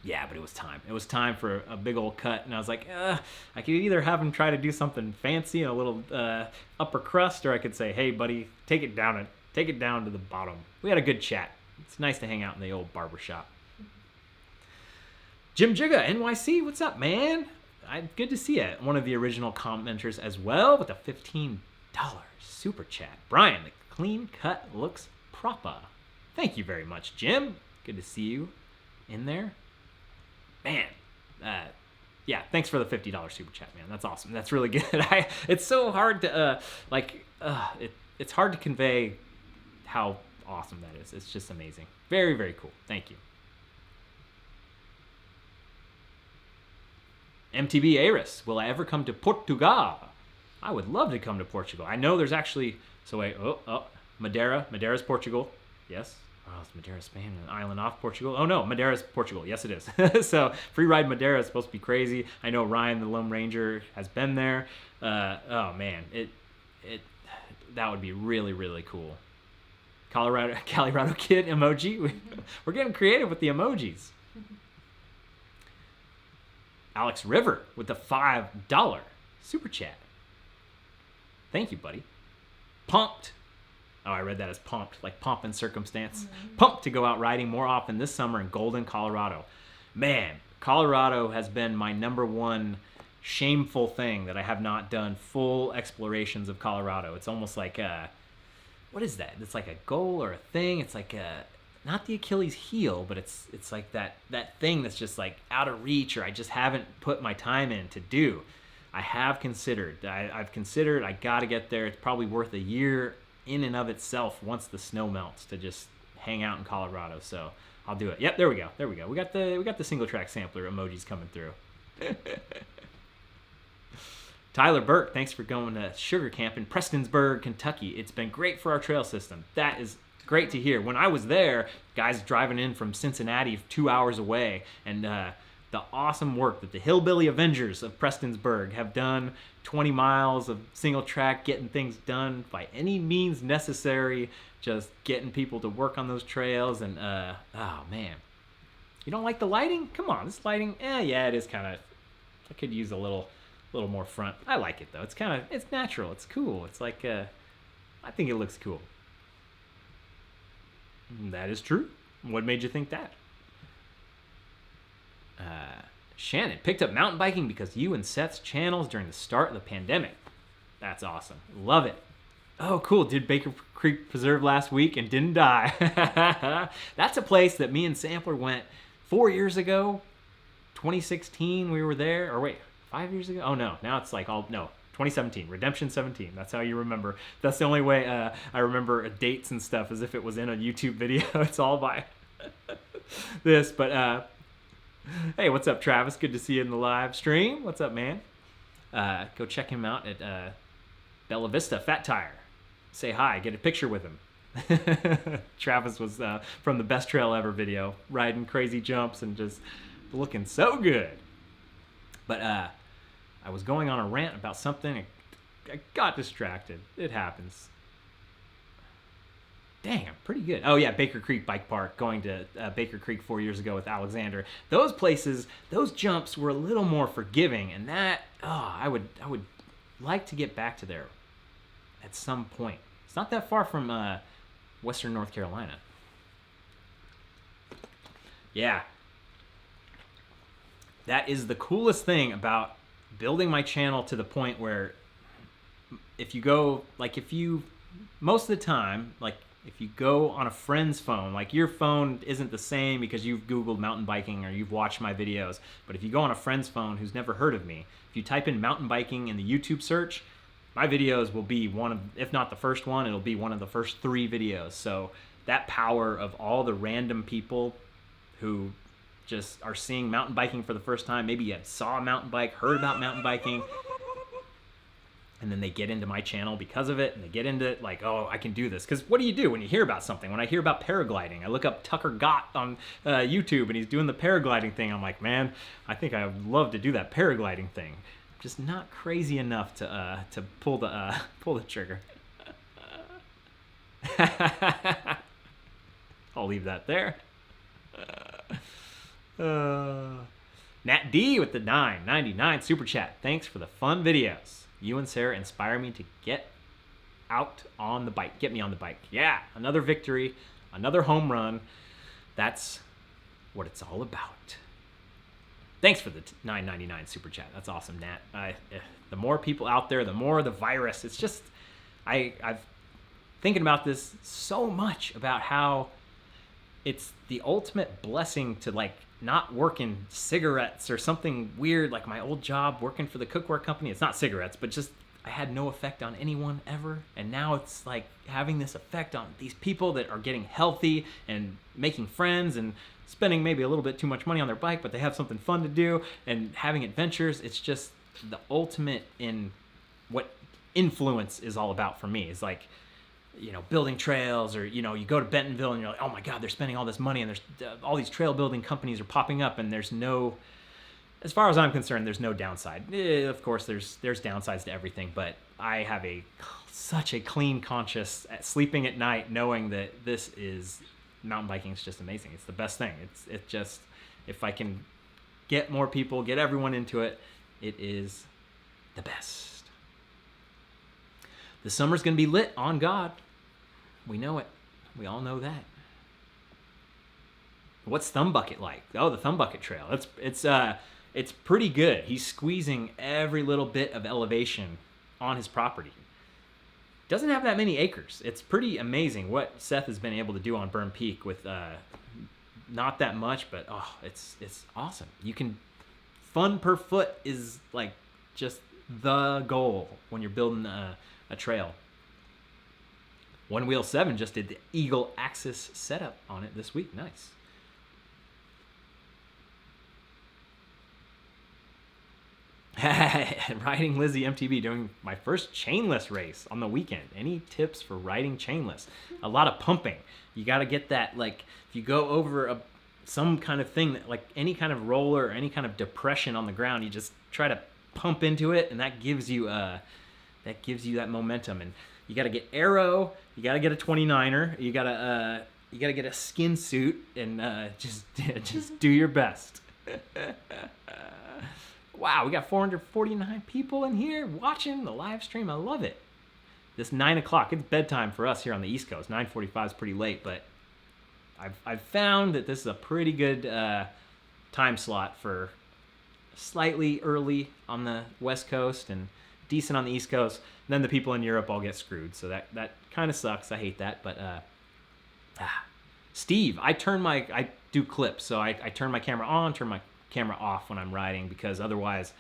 yeah, but it was time. It was time for a big old cut, and I was like, I could either have him try to do something fancy and a little upper crust, or I could say, hey, buddy, take it down to the bottom. We had a good chat. It's nice to hang out in the old barber shop. Jim Jigga, NYC, what's up, man? Good to see you. One of the original commenters as well, with a $15 super chat. Brian, the clean cut looks proper. Thank you very much, Jim. Good to see you in there. Man, yeah, thanks for the $50 super chat, man. That's awesome. That's really good. It's so hard to, it's hard to convey how awesome that is. It's just amazing. Very, very cool. Thank you. MTB Aris, will I ever come to Portugal? I would love to come to Portugal. I know there's actually, so wait, Madeira. Madeira's Portugal. Yes. Oh, it's Madeira, Spain, an island off Portugal. Oh no, Madeira's Portugal. Yes, it is. So free ride Madeira is supposed to be crazy. I know Ryan, the Lone Ranger, has been there. Oh man, that would be really, really cool. Colorado Kid emoji. We're getting creative with the emojis. Alex River with the $5 super chat. Thank you, buddy. Pumped. Oh, I read that as pumped, like pomp and circumstance. Mm-hmm. Pumped to go out riding more often this summer in Golden, Colorado. Man, Colorado has been my number one shameful thing that I have not done full explorations of Colorado. It's almost like what is that? It's like a goal or a thing. It's like not the Achilles heel, but it's like that thing that's just like out of reach, or I just haven't put my time in to do. I have considered. I've considered. I got to get there. It's probably worth a year in and of itself once the snow melts to just hang out in Colorado. So I'll do it. Yep, there we go. There we go. We got the single track sampler emojis coming through. Tyler Burke, thanks for going to Sugar Camp in Prestonsburg, Kentucky. It's been great for our trail system. That is great to hear. When I was there, guys driving in from Cincinnati 2 hours away, and the awesome work that the Hillbilly Avengers of Prestonsburg have done, 20 miles of single track, getting things done by any means necessary, just getting people to work on those trails. And oh man, you don't like the lighting? Come on, this lighting, yeah, it is kind of, I could use a little more front. I like it though. It's natural. It's cool. It's like I think it looks cool. That is true. What made you think that? Shannon picked up mountain biking because you and Seth's channels during the start of the pandemic. That's awesome. Love it. Oh, cool. Did Baker Creek Preserve last week and didn't die. That's a place that me and Sampler went 4 years ago. 2016 we were there. Or wait, 5 years ago? Oh no, now it's like 2017, Redemption 17. That's how you remember. That's the only way I remember dates and stuff, as if it was in a YouTube video. It's all by this. But hey, what's up, Travis? Good to see you in the live stream. What's up, man? Go check him out at Bella Vista Fat Tire. Say hi. Get a picture with him. Travis was from the Best Trail Ever video, riding crazy jumps and just looking so good. But I was going on a rant about something. I got distracted. It happens. Dang, I'm pretty good. Oh yeah, Baker Creek Bike Park. Going to Baker Creek 4 years ago with Alexander. Those places, those jumps were a little more forgiving, and that I would like to get back to there at some point. It's not that far from Western North Carolina. Yeah. That is the coolest thing about building my channel, to the point where if you go, like most of the time, like if you go on a friend's phone, like your phone isn't the same because you've Googled mountain biking or you've watched my videos, but if you go on a friend's phone who's never heard of me, if you type in mountain biking in the YouTube search, my videos will be one of, if not the first one, it'll be one of the first 3 videos. So that power of all the random people who just are seeing mountain biking for the first time. Maybe you saw a mountain bike, heard about mountain biking, and then they get into my channel because of it, and they get into it like, oh, I can do this. Because what do you do when you hear about something? When I hear about paragliding, I look up Tucker Gott on YouTube, and he's doing the paragliding thing. I'm like, man, I think I would love to do that paragliding thing. Just not crazy enough to pull the trigger. I'll leave that there. Nat D with the $9.99 super chat. Thanks for the fun videos. You and Sarah inspire me to get out on the bike. Get me on the bike. Yeah, another victory, another home run. That's what it's all about. Thanks for the $9.99 super chat. That's awesome, Nat. The more people out there, the more the virus. It's just, I've thinking about this so much, about how it's the ultimate blessing to like not work in cigarettes or something weird like my old job working for the cookware company. It's not cigarettes, but just I had no effect on anyone ever. And now it's like having this effect on these people that are getting healthy and making friends and spending maybe a little bit too much money on their bike, but they have something fun to do and having adventures. It's just the ultimate in what influence is all about for me. Is like, you know, building trails, or, you know, you go to Bentonville and you're like, oh my God, they're spending all this money, and there's all these trail building companies are popping up, and there's no, as far as I'm concerned, there's no downside. Of course, there's downsides to everything, but I have such a clean conscience at sleeping at night, knowing that this is, mountain biking is just amazing. It's the best thing. It's just, if I can get more people, get everyone into it, it is the best. The summer's gonna be lit on God. We know it. We all know that. What's Thumb Bucket like? Oh, the Thumb Bucket Trail. It's pretty good. He's squeezing every little bit of elevation on his property. Doesn't have that many acres. It's pretty amazing what Seth has been able to do on Burn Peak with not that much, but it's awesome. You can fun per foot is like just the goal when you're building a trail. One Wheel 7 just did the Eagle Axis setup on it this week. Nice. Riding Lizzie MTB, doing my first chainless race on the weekend. Any tips for riding chainless? A lot of pumping. You got to get that, like, if you go over some kind of thing, that, like any kind of roller or any kind of depression on the ground, you just try to pump into it, and that gives you that momentum. And you got to get aero. You got to get a 29er. You got to get a skin suit and just do your best. Wow, we got 449 people in here watching the live stream. I love it. This 9 o'clock, it's bedtime for us here on the East Coast. 9:45 is pretty late, but I've found that this is a pretty good time slot for slightly early on the West Coast and decent on the East Coast. And then the people in Europe all get screwed, so that kind of sucks. I hate that, but Steve, I do clips, so I turn my camera on, turn my camera off when I'm riding, because otherwise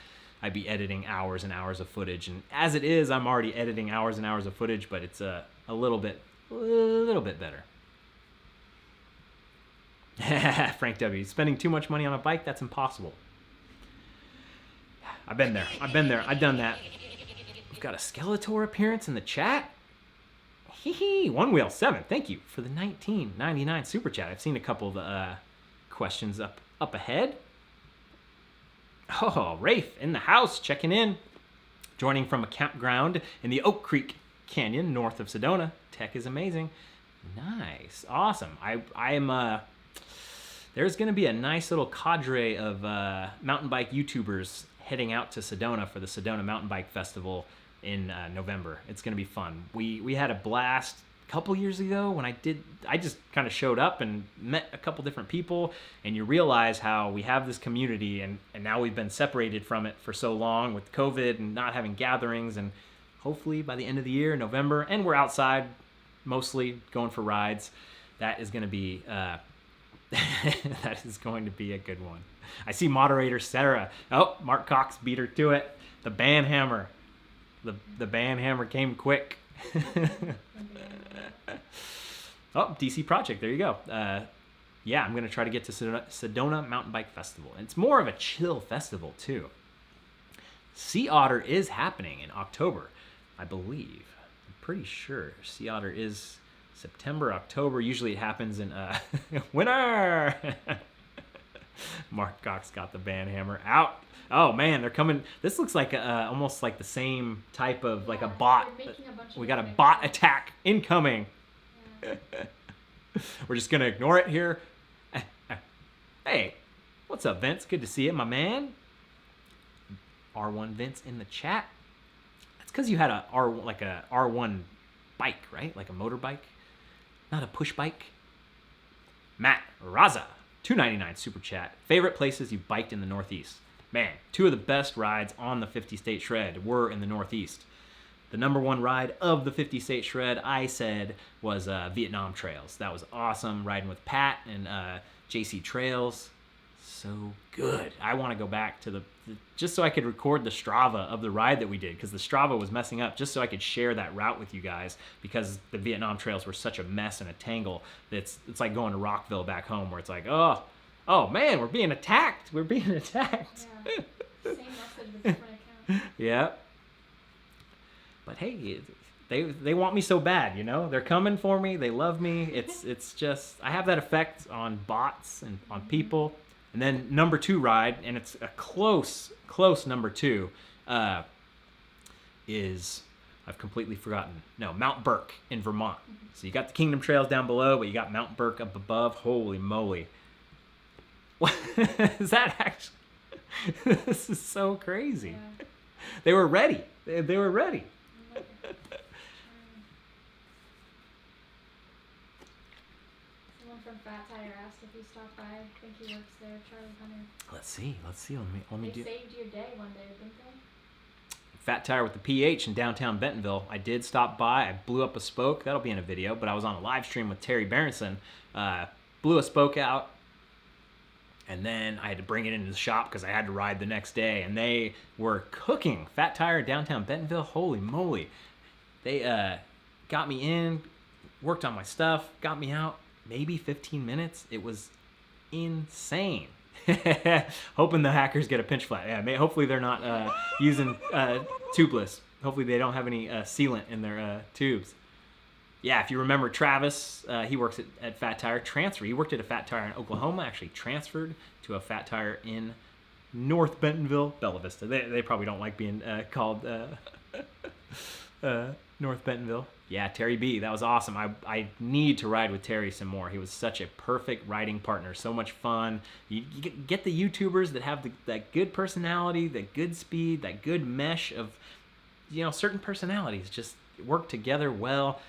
I'd be editing hours and hours of footage. And as it is, I'm already editing hours and hours of footage, but it's a little bit better. Frank W. Spending too much money on a bike? That's impossible. I've been there. I've done that. We've got a Skeletor appearance in the chat. Hee. One Wheel 7. Thank you for the $19.99 super chat. I've seen a couple of questions up ahead. Oh, Rafe in the house, checking in. Joining from a campground in the Oak Creek Canyon, north of Sedona. Tech is amazing. Nice. Awesome. There's going to be a nice little cadre of mountain bike YouTubers heading out to Sedona for the Sedona Mountain Bike Festival in November. It's going to be fun. We had a blast a couple years ago when I just kind of showed up and met a couple different people, and you realize how we have this community, and now we've been separated from it for so long with COVID and not having gatherings, and hopefully by the end of the year, November, and we're outside mostly going for rides. That is going to be that is going to be a good one. I see moderator Sarah. Oh, Mark Cox beat her to it. The band hammer. The band hammer came quick. Oh, DC Project. There you go. Yeah, I'm going to try to get to Sedona Mountain Bike Festival. And it's more of a chill festival, too. Sea Otter is happening in October, I believe. I'm pretty sure Sea Otter is September, October. Usually it happens in winter. Mark Cox got the band hammer out. Oh man, they're coming. This looks like almost like the same type of like a bot. We got a bot attack incoming. Yeah. We're just gonna ignore it here. Hey, what's up, Vince? Good to see you, my man. R1 Vince in the chat. That's because you had a R1 bike, right? Like a motorbike, not a push bike. Matt Raza, $2.99 super chat. Favorite places you biked in the Northeast? Man, two of the best rides on the 50 State Shred were in the Northeast. The number one ride of the 50 State Shred, I said, was Vietnam Trails. That was awesome, riding with Pat and JC Trails. So good. I want to go back to just so I could record the Strava of the ride that we did, because the Strava was messing up, just so I could share that route with you guys, because the Vietnam Trails were such a mess and a tangle that it's like going to Rockville back home, where it's like, oh man, we're being attacked. We're being attacked. Yeah. Same message with different accounts. Yeah. But hey, they want me so bad, you know? They're coming for me. They love me. It's just, I have that effect on bots and on people. And then number two ride, and it's a close number two, is, I've completely forgotten. No, Mount Burke in Vermont. So you got the Kingdom Trails down below, but you got Mount Burke up above. Holy moly. What is that actually? This is so crazy. Yeah. They were ready. They were ready. from Fat Tire asked if you stopped by. I think he works there, Charlie Hunter. Let's see. Let me They do. saved your day one day, didn't they? Fat Tire with the PH in downtown Bentonville. I did stop by. I blew up a spoke. That'll be in a video, but I was on a live stream with Terry Berenson. Blew a spoke out, and then I had to bring it into the shop because I had to ride the next day, and they were cooking. Fat Tire downtown Bentonville. Holy moly. They got me in, worked on my stuff, got me out. Maybe 15 minutes. It was insane. Hoping the hackers get a pinch flat. Yeah, hopefully they're not using tubeless. Hopefully they don't have any sealant in their tubes. Yeah, if you remember Travis, he works at Fat Tire. He worked at a Fat Tire in Oklahoma, actually transferred to a Fat Tire in North Bentonville, Bella Vista. They probably don't like being called North Bentonville. Yeah, Terry B. That was awesome. I need to ride with Terry some more. He was such a perfect riding partner. So much fun. You get the YouTubers that have that good personality, that good speed, that good mesh of, certain personalities just work together well.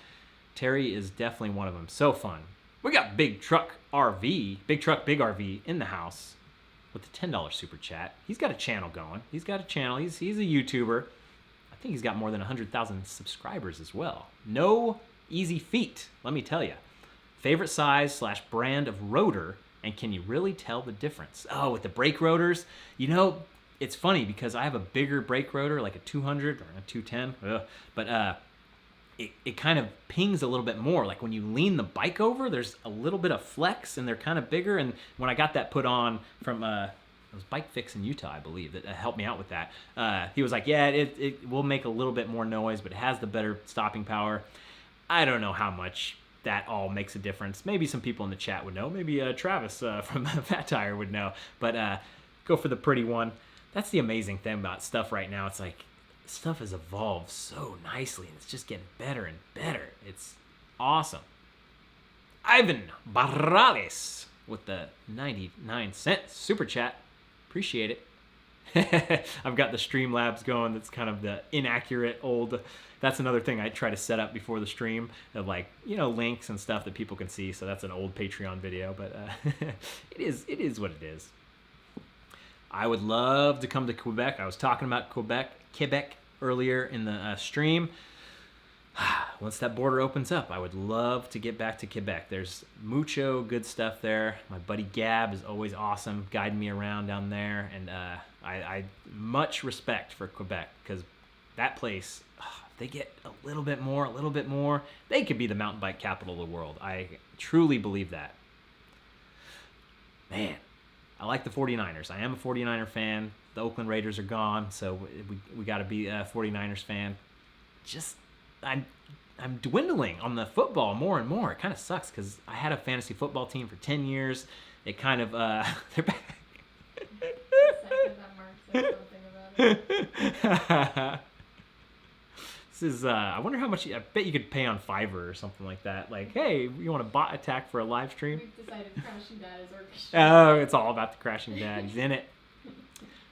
Terry is definitely one of them. So fun. We got Big Truck, Big RV in the house with the $10 super chat. He's got a channel going. He's got a channel. He's a YouTuber. I think he's got more than 100,000 subscribers as well. No easy feat, let me tell you. Favorite size / brand of rotor, and can you really tell the difference? Oh, with the brake rotors, it's funny because I have a bigger brake rotor, like a 200 or a 210, but it kind of pings a little bit more. Like when you lean the bike over, there's a little bit of flex, and they're kind of bigger. And when I got that put on from it was Bike Fix in Utah, I believe, that helped me out with that. He was like, yeah, it will make a little bit more noise, but it has the better stopping power. I don't know how much that all makes a difference. Maybe some people in the chat would know. Maybe Travis from Fat Tire would know. But go for the pretty one. That's the amazing thing about stuff right now. It's like stuff has evolved so nicely, and it's just getting better and better. It's awesome. Ivan Barrales with the 99-cent super chat. Appreciate it. I've got the Streamlabs going. That's kind of the inaccurate old. That's another thing I try to set up before the stream of links and stuff that people can see. So that's an old Patreon video, but it is what it is. I would love to come to Quebec. I was talking about Quebec earlier in the stream. Once that border opens up, I would love to get back to Quebec. There's mucho good stuff there. My buddy Gab is always awesome, guiding me around down there, and I much respect for Quebec because that place, they get a little bit more. They could be the mountain bike capital of the world. I truly believe that. Man, I like the 49ers. I am a 49er fan. The Oakland Raiders are gone, so we got to be a 49ers fan. I'm dwindling on the football more and more. It kind of sucks because I had a fantasy football team for 10 years. It kind of they're back. Second that Mark said something about it. This is I wonder how much. I bet you could pay on Fiverr or something like that. Like, hey, you want a bot attack for a live stream? We've decided Crashing Dad is orchestrated. Oh, it's all about the Crashing Dad. He's in it.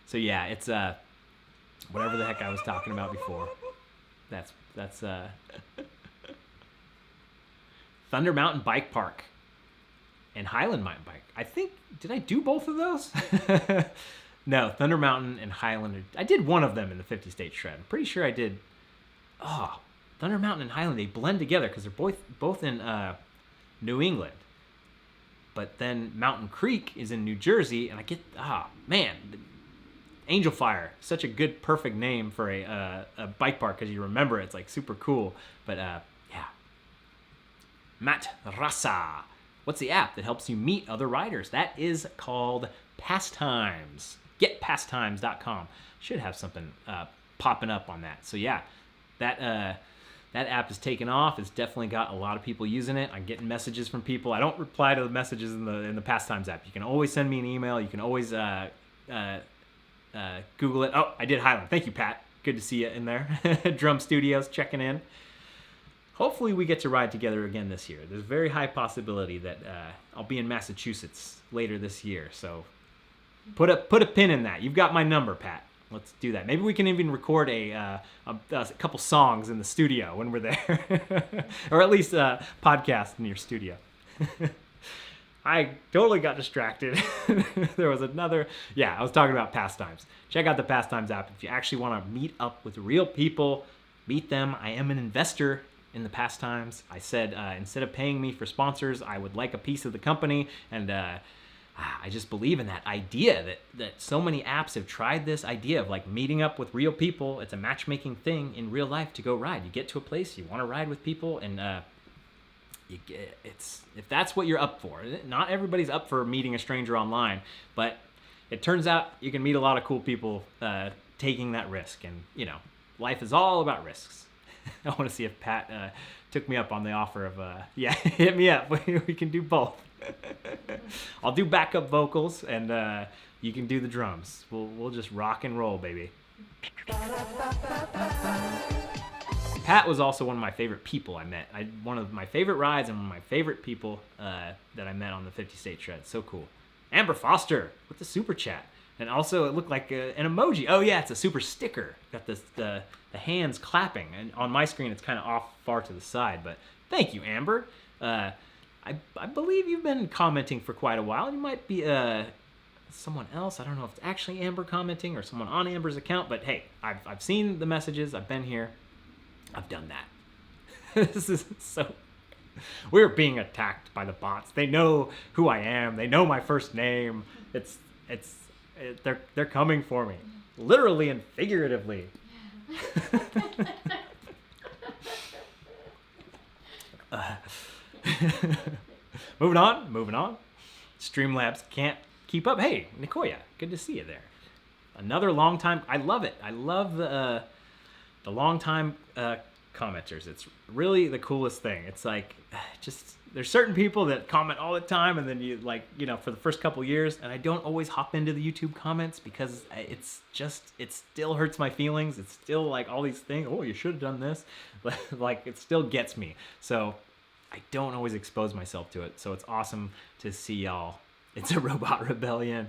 So yeah, it's whatever the heck I was talking about before. That's Thunder Mountain Bike Park and Highland Mountain Bike. I think, did I do both of those? No, Thunder Mountain and Highland. I did one of them in the 50 State Shred. I'm pretty sure I did. Oh, Thunder Mountain and Highland, they blend together because they're both in New England. But then Mountain Creek is in New Jersey, and I get, Angel Fire, such a good, perfect name for a bike park because you remember it. It's like super cool. But yeah. Matt Rasa. What's the app that helps you meet other riders? That is called Pastimes. GetPastimes.com. Should have something popping up on that. So yeah, that app is taking off. It's definitely got a lot of people using it. I'm getting messages from people. I don't reply to the messages in the Pastimes app. You can always send me an email. You can always Google it. Oh, I did Highland. Thank you, Pat. Good to see you in there. Drum Studios checking in. Hopefully we get to ride together again this year. There's a very high possibility that I'll be in Massachusetts later this year. So put a pin in that. You've got my number, Pat. Let's do that. Maybe we can even record a couple songs in the studio when we're there. Or at least podcast in your studio. I totally got distracted. There was another, yeah, I was talking about Pastimes. Check out the Pastimes app if you actually want to meet up with real people, meet them. I am an investor in the Pastimes. I said instead of paying me for sponsors, I would like a piece of the company, and I just believe in that idea that so many apps have tried this idea of like meeting up with real people. It's a matchmaking thing in real life to go ride. You get to a place, you want to ride with people, and if that's what you're up for. Not everybody's up for meeting a stranger online, but it turns out you can meet a lot of cool people taking that risk, and life is all about risks. I want to see if Pat took me up on the offer of yeah, hit me up. We can do both. I'll do backup vocals, and you can do the drums. We'll just rock and roll, baby. Pat was also one of my favorite people I met. One of my favorite rides and one of my favorite people that I met on the 50 State Shred. So cool. Amber Foster with the super chat. And also it looked like an emoji. Oh yeah, it's a super sticker. Got the hands clapping. And on my screen it's kind of off far to the side. But thank you, Amber. I believe you've been commenting for quite a while. You might be someone else. I don't know if it's actually Amber commenting or someone on Amber's account. But hey, I've seen the messages. I've been here. I've done that. This is so... We're being attacked by the bots. They know who I am. They know my first name. They're coming for me, literally and figuratively. Moving on. Streamlabs can't keep up. Hey, Nicoya, good to see you there. Another long time. I love it. I love the long time commenters. It's really the coolest thing. It's like just there's certain people that comment all the time, and then you for the first couple years, and I don't always hop into the YouTube comments because it still hurts my feelings. It's still like all these things. Oh, you should have done this. Like it still gets me. So I don't always expose myself to it. So it's awesome to see y'all. It's a robot rebellion.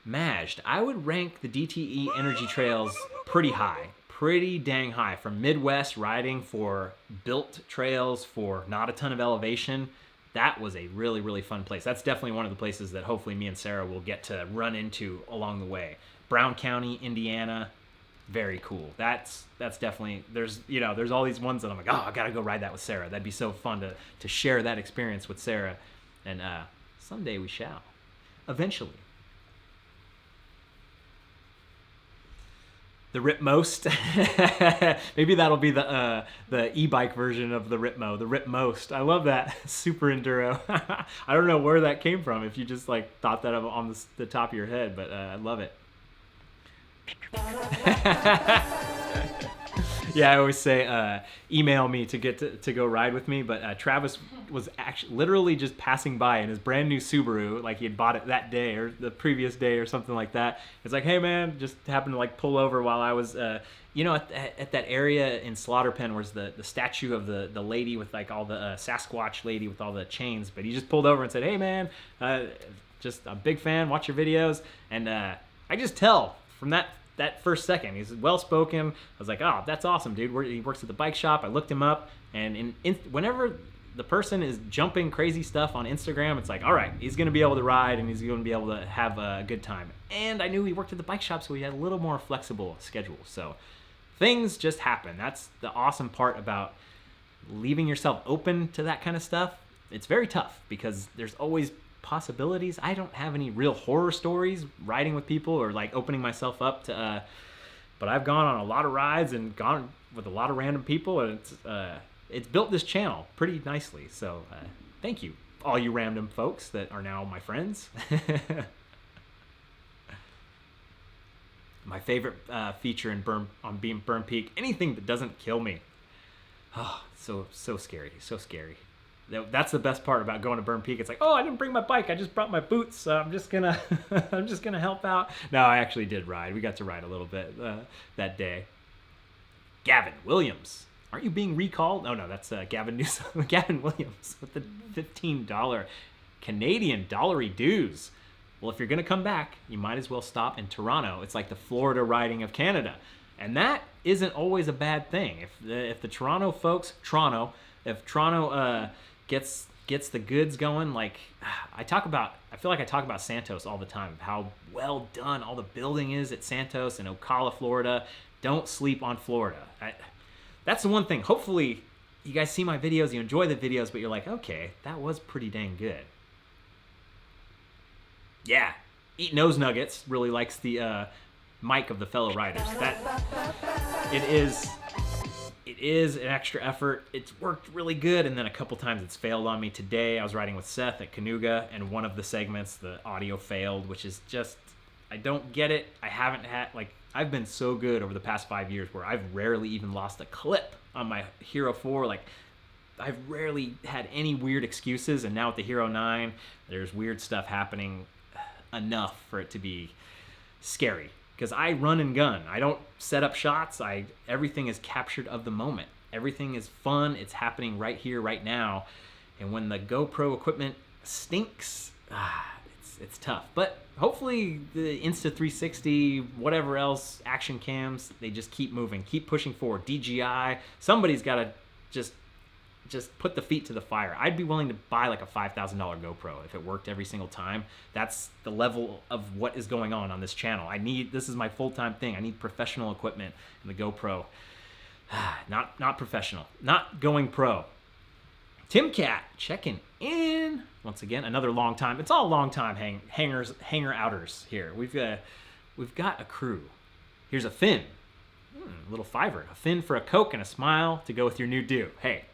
Mashed. I would rank the DTE energy trails pretty high. Pretty dang high. From Midwest riding for built trails for not a ton of elevation, that was a really, really fun place. That's definitely one of the places that hopefully me and Sarah will get to run into along the way. Brown County, Indiana, very cool. That's definitely, there's all these ones that I'm like, oh, I gotta go ride that with Sarah. That'd be so fun to share that experience with Sarah, and someday we shall. Eventually. The Ripmost. Maybe that'll be the e-bike version of the Ripmo. The Ripmost. I love that. Super enduro. I don't know where that came from. If you just thought that on the top of your head, but I love it. Yeah, I always say email me to get to go ride with me, but Travis was actually literally just passing by in his brand new Subaru, like he had bought it that day or the previous day or something like that. It's like, hey man, just happened to pull over while I was at that area in Slaughter Pen where's the statue of the lady with all the Sasquatch lady with all the chains, but he just pulled over and said, hey man, just a big fan, watch your videos, and I just tell from that first second, he's well-spoken. I was like, oh, that's awesome, dude. He works at the bike shop. I looked him up, and whenever the person is jumping crazy stuff on Instagram, it's like, all right, he's going to be able to ride, and he's going to be able to have a good time. And I knew he worked at the bike shop, so he had a little more flexible schedule. So things just happen. That's the awesome part about leaving yourself open to that kind of stuff. It's very tough because there's always possibilities. I don't have any real horror stories riding with people or opening myself up to but I've gone on a lot of rides and gone with a lot of random people, and it's built this channel pretty nicely. So thank you all you random folks that are now my friends. My favorite feature in Burn Peak, anything that doesn't kill me. Oh, so scary, so scary. That's the best part about going to Burn Peak. It's like, oh, I didn't bring my bike. I just brought my boots. So I'm just gonna help out. No, I actually did ride. We got to ride a little bit that day. Gavin Williams, aren't you being recalled? Oh no, that's Gavin Newsom. Gavin Williams with the $15 Canadian dollary dues. Well, if you're gonna come back, you might as well stop in Toronto. It's like the Florida riding of Canada, and that isn't always a bad thing. If the Toronto folks, if Toronto gets gets the goods going. Like I feel like I talk about Santos all the time, how well done all the building is at Santos and Ocala, Florida. Don't sleep on Florida. That's the one thing. Hopefully you guys see my videos, you enjoy the videos, but you're like, okay, that was pretty dang good. Yeah, Eat Nose Nuggets really likes the mic of the fellow riders. It is an extra effort. It's worked really good, and then a couple times it's failed on me. Today I was riding with Seth at Canuga, and one of the segments, the audio failed, which is just, I don't get it. I've been so good over the past 5 years where I've rarely even lost a clip on my Hero 4. Like, I've rarely had any weird excuses, and now with the Hero 9, there's weird stuff happening enough for it to be scary. Because I run and gun. I don't set up shots. Everything is captured of the moment. Everything is fun. It's happening right here, right now. And when the GoPro equipment stinks, it's tough. But hopefully the Insta360, whatever else, action cams, they just keep moving, keep pushing forward. DJI, somebody's got to just put the feet to the fire. I'd be willing to buy like a $5,000 GoPro if it worked every single time. That's the level of what is going on this channel. This is my full-time thing. I need professional equipment, and the GoPro, not professional, not going pro. Tim Cat checking in once again. Another long time. It's all long time hanger outers here. We've got a crew. Here's a fin, a little $5, a fin for a Coke and a smile to go with your new do. Hey,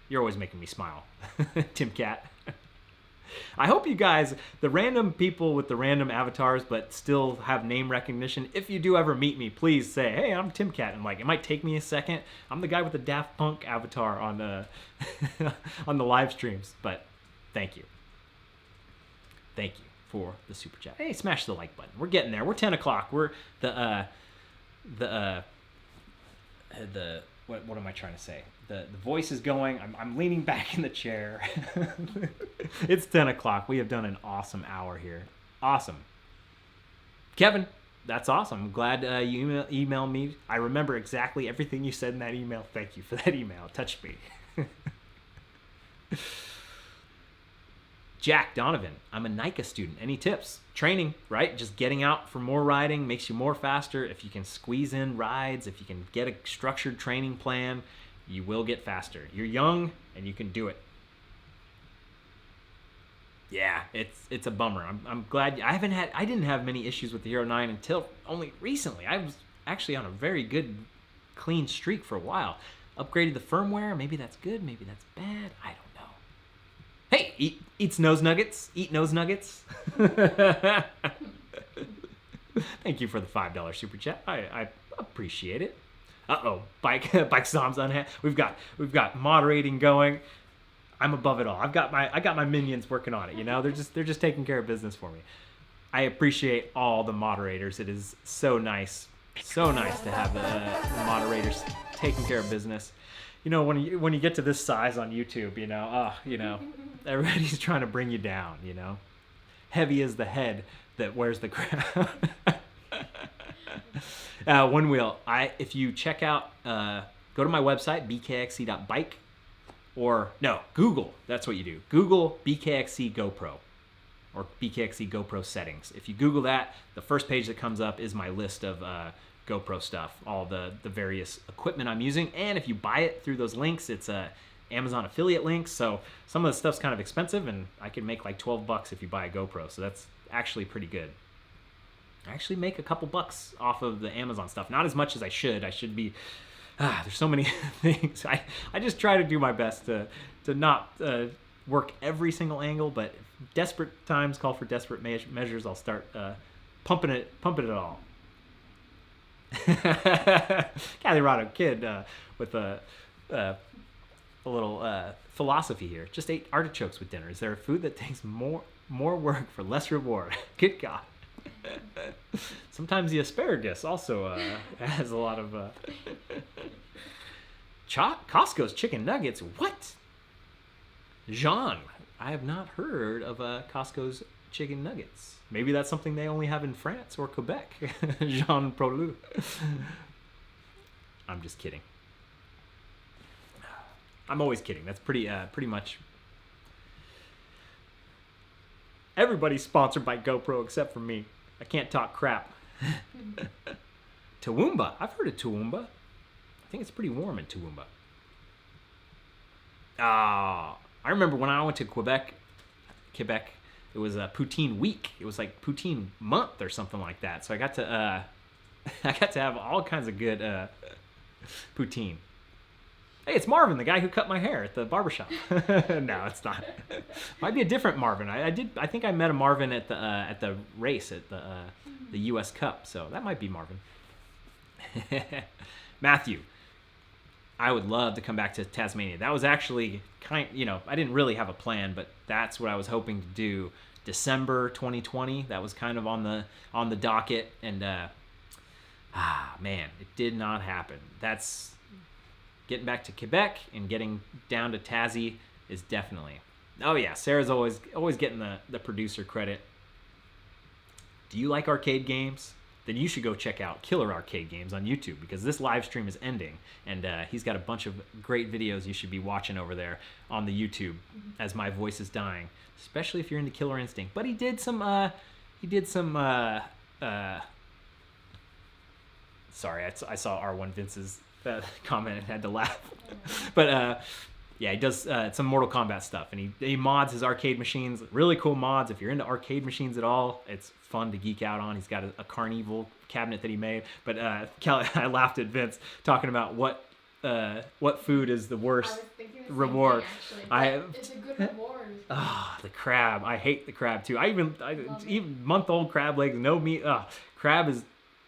you're always making me smile, Tim Cat. I hope you guys, the random people with the random avatars but still have name recognition, if you do ever meet me, please say, hey, I'm Tim Cat. And like, it might take me a second. I'm the guy with the Daft Punk avatar on the on the live streams, but thank you. Thank you for the super chat. Hey, smash the like button. We're getting there. We're 10 o'clock. We're what am I trying to say? The voice is going. I'm leaning back in the chair. It's 10 o'clock. We have done an awesome hour here. Awesome. Kevin, that's awesome. I'm glad you emailed me. I remember exactly everything you said in that email. Thank you for that email. It touched me. Jack Donovan, I'm a NICA student. Any tips? Training, right? Just getting out for more riding makes you more faster. If you can squeeze in rides, if you can get a structured training plan, you will get faster. You're young and you can do it. Yeah, it's a bummer. I'm glad I didn't have many issues with the Hero 9 until only recently. I was actually on a very good, clean streak for a while. Upgraded the firmware. Maybe that's good. Maybe that's bad. I don't know. Hey, eats nose nuggets. Eat nose nuggets. Thank you for the $5 super chat. I appreciate it. Bike Psalms on hand. We've got moderating going. I'm above it all. I got my minions working on it. You know, they're just taking care of business for me. I appreciate all the moderators. It is so nice to have the moderators taking care of business. You know, when you get to this size on YouTube, everybody's trying to bring you down. You know, heavy is the head that wears the crown. One wheel. If you check out, go to my website, bkxc.bike, or no, Google. That's what you do. Google BKXC GoPro or BKXC GoPro settings. If you Google that, the first page that comes up is my list of GoPro stuff, all the various equipment I'm using. And if you buy it through those links, it's Amazon affiliate links. So some of the stuff's kind of expensive, and I can make like $12 if you buy a GoPro. So that's actually pretty good. I actually make a couple bucks off of the Amazon stuff. Not as much as I should. I should be. There's so many things. I just try to do my best to not work every single angle, but if desperate times call for desperate measures, I'll start pumping it all. Colorado kid with a little philosophy here. Just ate artichokes with dinner. Is there a food that takes more work for less reward? Good God. Sometimes the asparagus also has a lot of Costco's chicken nuggets. What? Jean, I have not heard of Costco's chicken nuggets. Maybe that's something they only have in France or Quebec. Jean Prolu. I'm just kidding. I'm always kidding. That's pretty much Everybody's sponsored by GoPro except for me. I can't talk crap. Toowoomba. I've heard of Toowoomba. I think it's pretty warm in Toowoomba. I remember when I went to Quebec, it was a poutine week. It was like poutine month or something like that. So I got to have all kinds of good poutine. Hey, it's Marvin, the guy who cut my hair at the barbershop. No, it's not. Might be a different Marvin. I think I met a Marvin at the race at the U.S. Cup. So that might be Marvin. Matthew, I would love to come back to Tasmania. That was actually I didn't really have a plan, but that's what I was hoping to do. December 2020. That was kind of on the docket, and man, it did not happen. That's getting back to Quebec and getting down to Tassie is definitely. Oh yeah, Sarah's always getting the producer credit. Do you like arcade games? Then you should go check out Killer Arcade Games on YouTube, because this live stream is ending, and he's got a bunch of great videos you should be watching over there on the YouTube as my voice is dying, especially if you're into Killer Instinct. But he did some sorry, I saw R1 Vince's comment and had to laugh. But yeah, he does some Mortal Kombat stuff, and he mods his arcade machines. Really cool mods. If you're into arcade machines at all, it's fun to geek out on. He's got a Carnival cabinet that he made. But I laughed at Vince talking about what food is the worst I was thinking the same reward. thing, actually, it's a good reward. The crab. I hate the crab too. Even month-old crab legs, no meat. Crab is.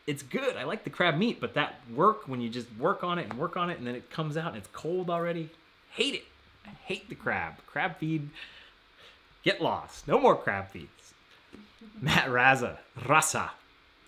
It's good. I like the crab meat, but that work when you just work on it, and then it comes out and it's cold already. Hate it. I hate the crab. Crab feed. Get lost. No more crab feeds. Matt Rasa.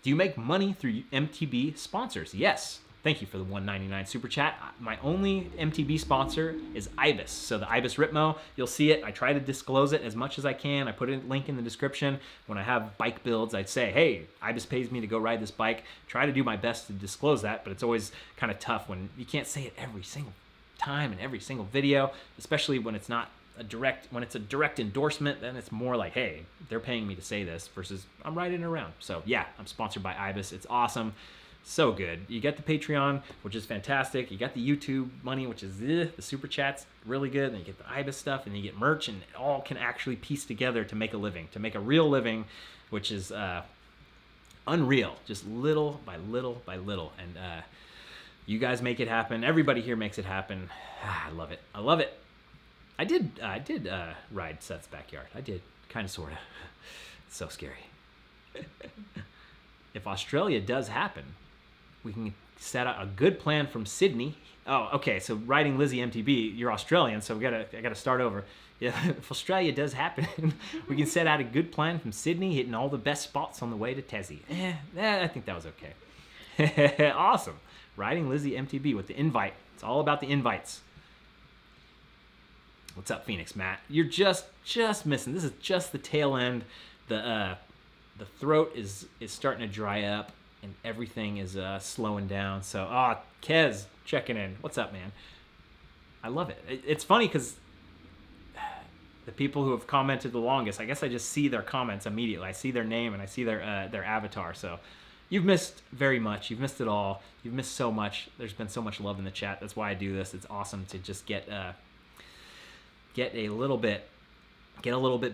Do you make money through MTB sponsors? Yes. Thank you for the $1.99 super chat. My only MTB sponsor is Ibis. So the Ibis Ripmo, you'll see it. I try to disclose it as much as I can. I put a link in the description. When I have bike builds, I'd say, hey, Ibis pays me to go ride this bike. Try to do my best to disclose that, but it's always kind of tough when you can't say it every single time in every single video, especially when it's not a direct endorsement. Then it's more like, hey, they're paying me to say this versus I'm riding around. So yeah, I'm sponsored by Ibis. It's awesome. So good. You get the Patreon, which is fantastic. You got the YouTube money, which is the super chats, really good. And you get the Ibis stuff, and you get merch, and it all can actually piece together to make a living, to make a real living, which is unreal, just little by little by little. And you guys make it happen. Everybody here makes it happen. I love it. I love it. I did ride Seth's backyard. I did, kind of, sort of. It's so scary. If Australia does happen, we can set out a good plan from Sydney. Oh, okay. So riding Lizzie MTB, you're Australian, so I gotta start over. Yeah, if Australia does happen, we can set out a good plan from Sydney, hitting all the best spots on the way to Tassie. I think that was okay. Awesome. Riding Lizzie MTB with the invite. It's all about the invites. What's up, Phoenix Matt? You're just missing. This is just the tail end. The throat is starting to dry up, and everything is slowing down. So, Kez checking in. What's up, man? I love it. It's funny because the people who have commented the longest, I guess I just see their comments immediately. I see their name and I see their avatar. So you've missed very much. You've missed it all. You've missed so much. There's been so much love in the chat. That's why I do this. It's awesome to just get a little bit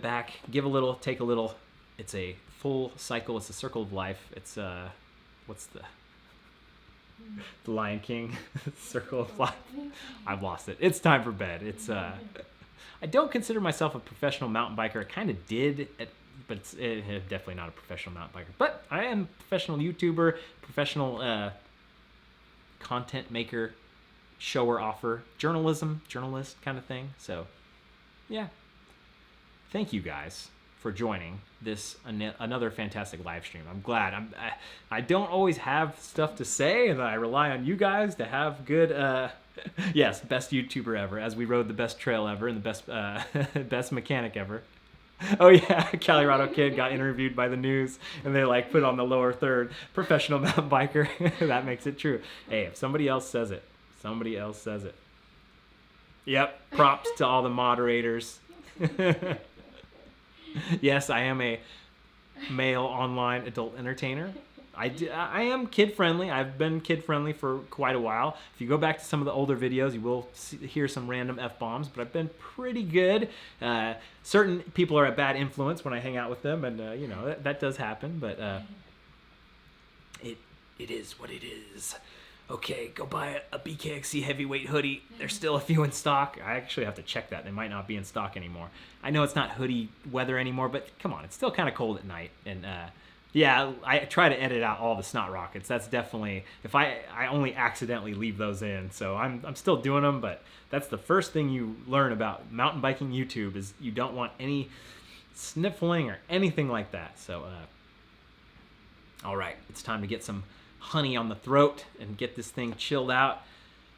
back, give a little, take a little. It's a full cycle. It's a circle of life. It's what's the Lion King circle of life? I've lost it. It's time for bed. It's I don't consider myself a professional mountain biker. I kind of did, but it's definitely not a professional mountain biker. But I am a professional YouTuber, professional content maker, shower offer, journalist kind of thing. So yeah, thank you guys for joining this another fantastic live stream. I'm glad. I don't always have stuff to say, and I rely on you guys to have good. Yes, best YouTuber ever, as we rode the best trail ever and the best best mechanic ever. Oh yeah, Colorado Kid got interviewed by the news, and they put on the lower third, professional mountain biker. That makes it true. Hey, if somebody else says it, somebody else says it. Yep. Props to all the moderators. Yes, I am a male online adult entertainer. I am kid friendly. I've been kid friendly for quite a while. If you go back to some of the older videos, you will hear some random F bombs, but I've been pretty good. Certain people are a bad influence when I hang out with them, and you know that does happen. But it is what it is. Okay, go buy a BKXC heavyweight hoodie. There's still a few in stock. I actually have to check that. They might not be in stock anymore. I know it's not hoodie weather anymore, but come on, it's still kind of cold at night. And yeah, I try to edit out all the snot rockets. That's definitely, if I only accidentally leave those in. So I'm still doing them, but that's the first thing you learn about mountain biking YouTube is you don't want any sniffling or anything like that. So, all right, it's time to get some honey on the throat and get this thing chilled out.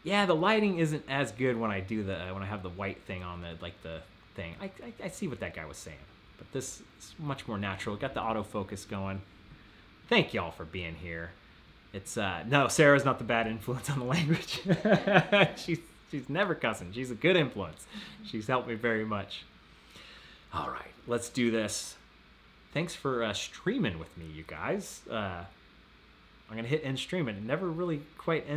Yeah, the lighting isn't as good when I do when I have the white thing on the thing. I see what that guy was saying, but this is much more natural. Got the autofocus going. Thank y'all for being here. It's no, Sarah's not the bad influence on the language. she's never cussing. She's a good influence. She's helped me very much. All right, let's do this. Thanks for streaming with me, you guys. I'm gonna hit end stream, and it never really quite ends.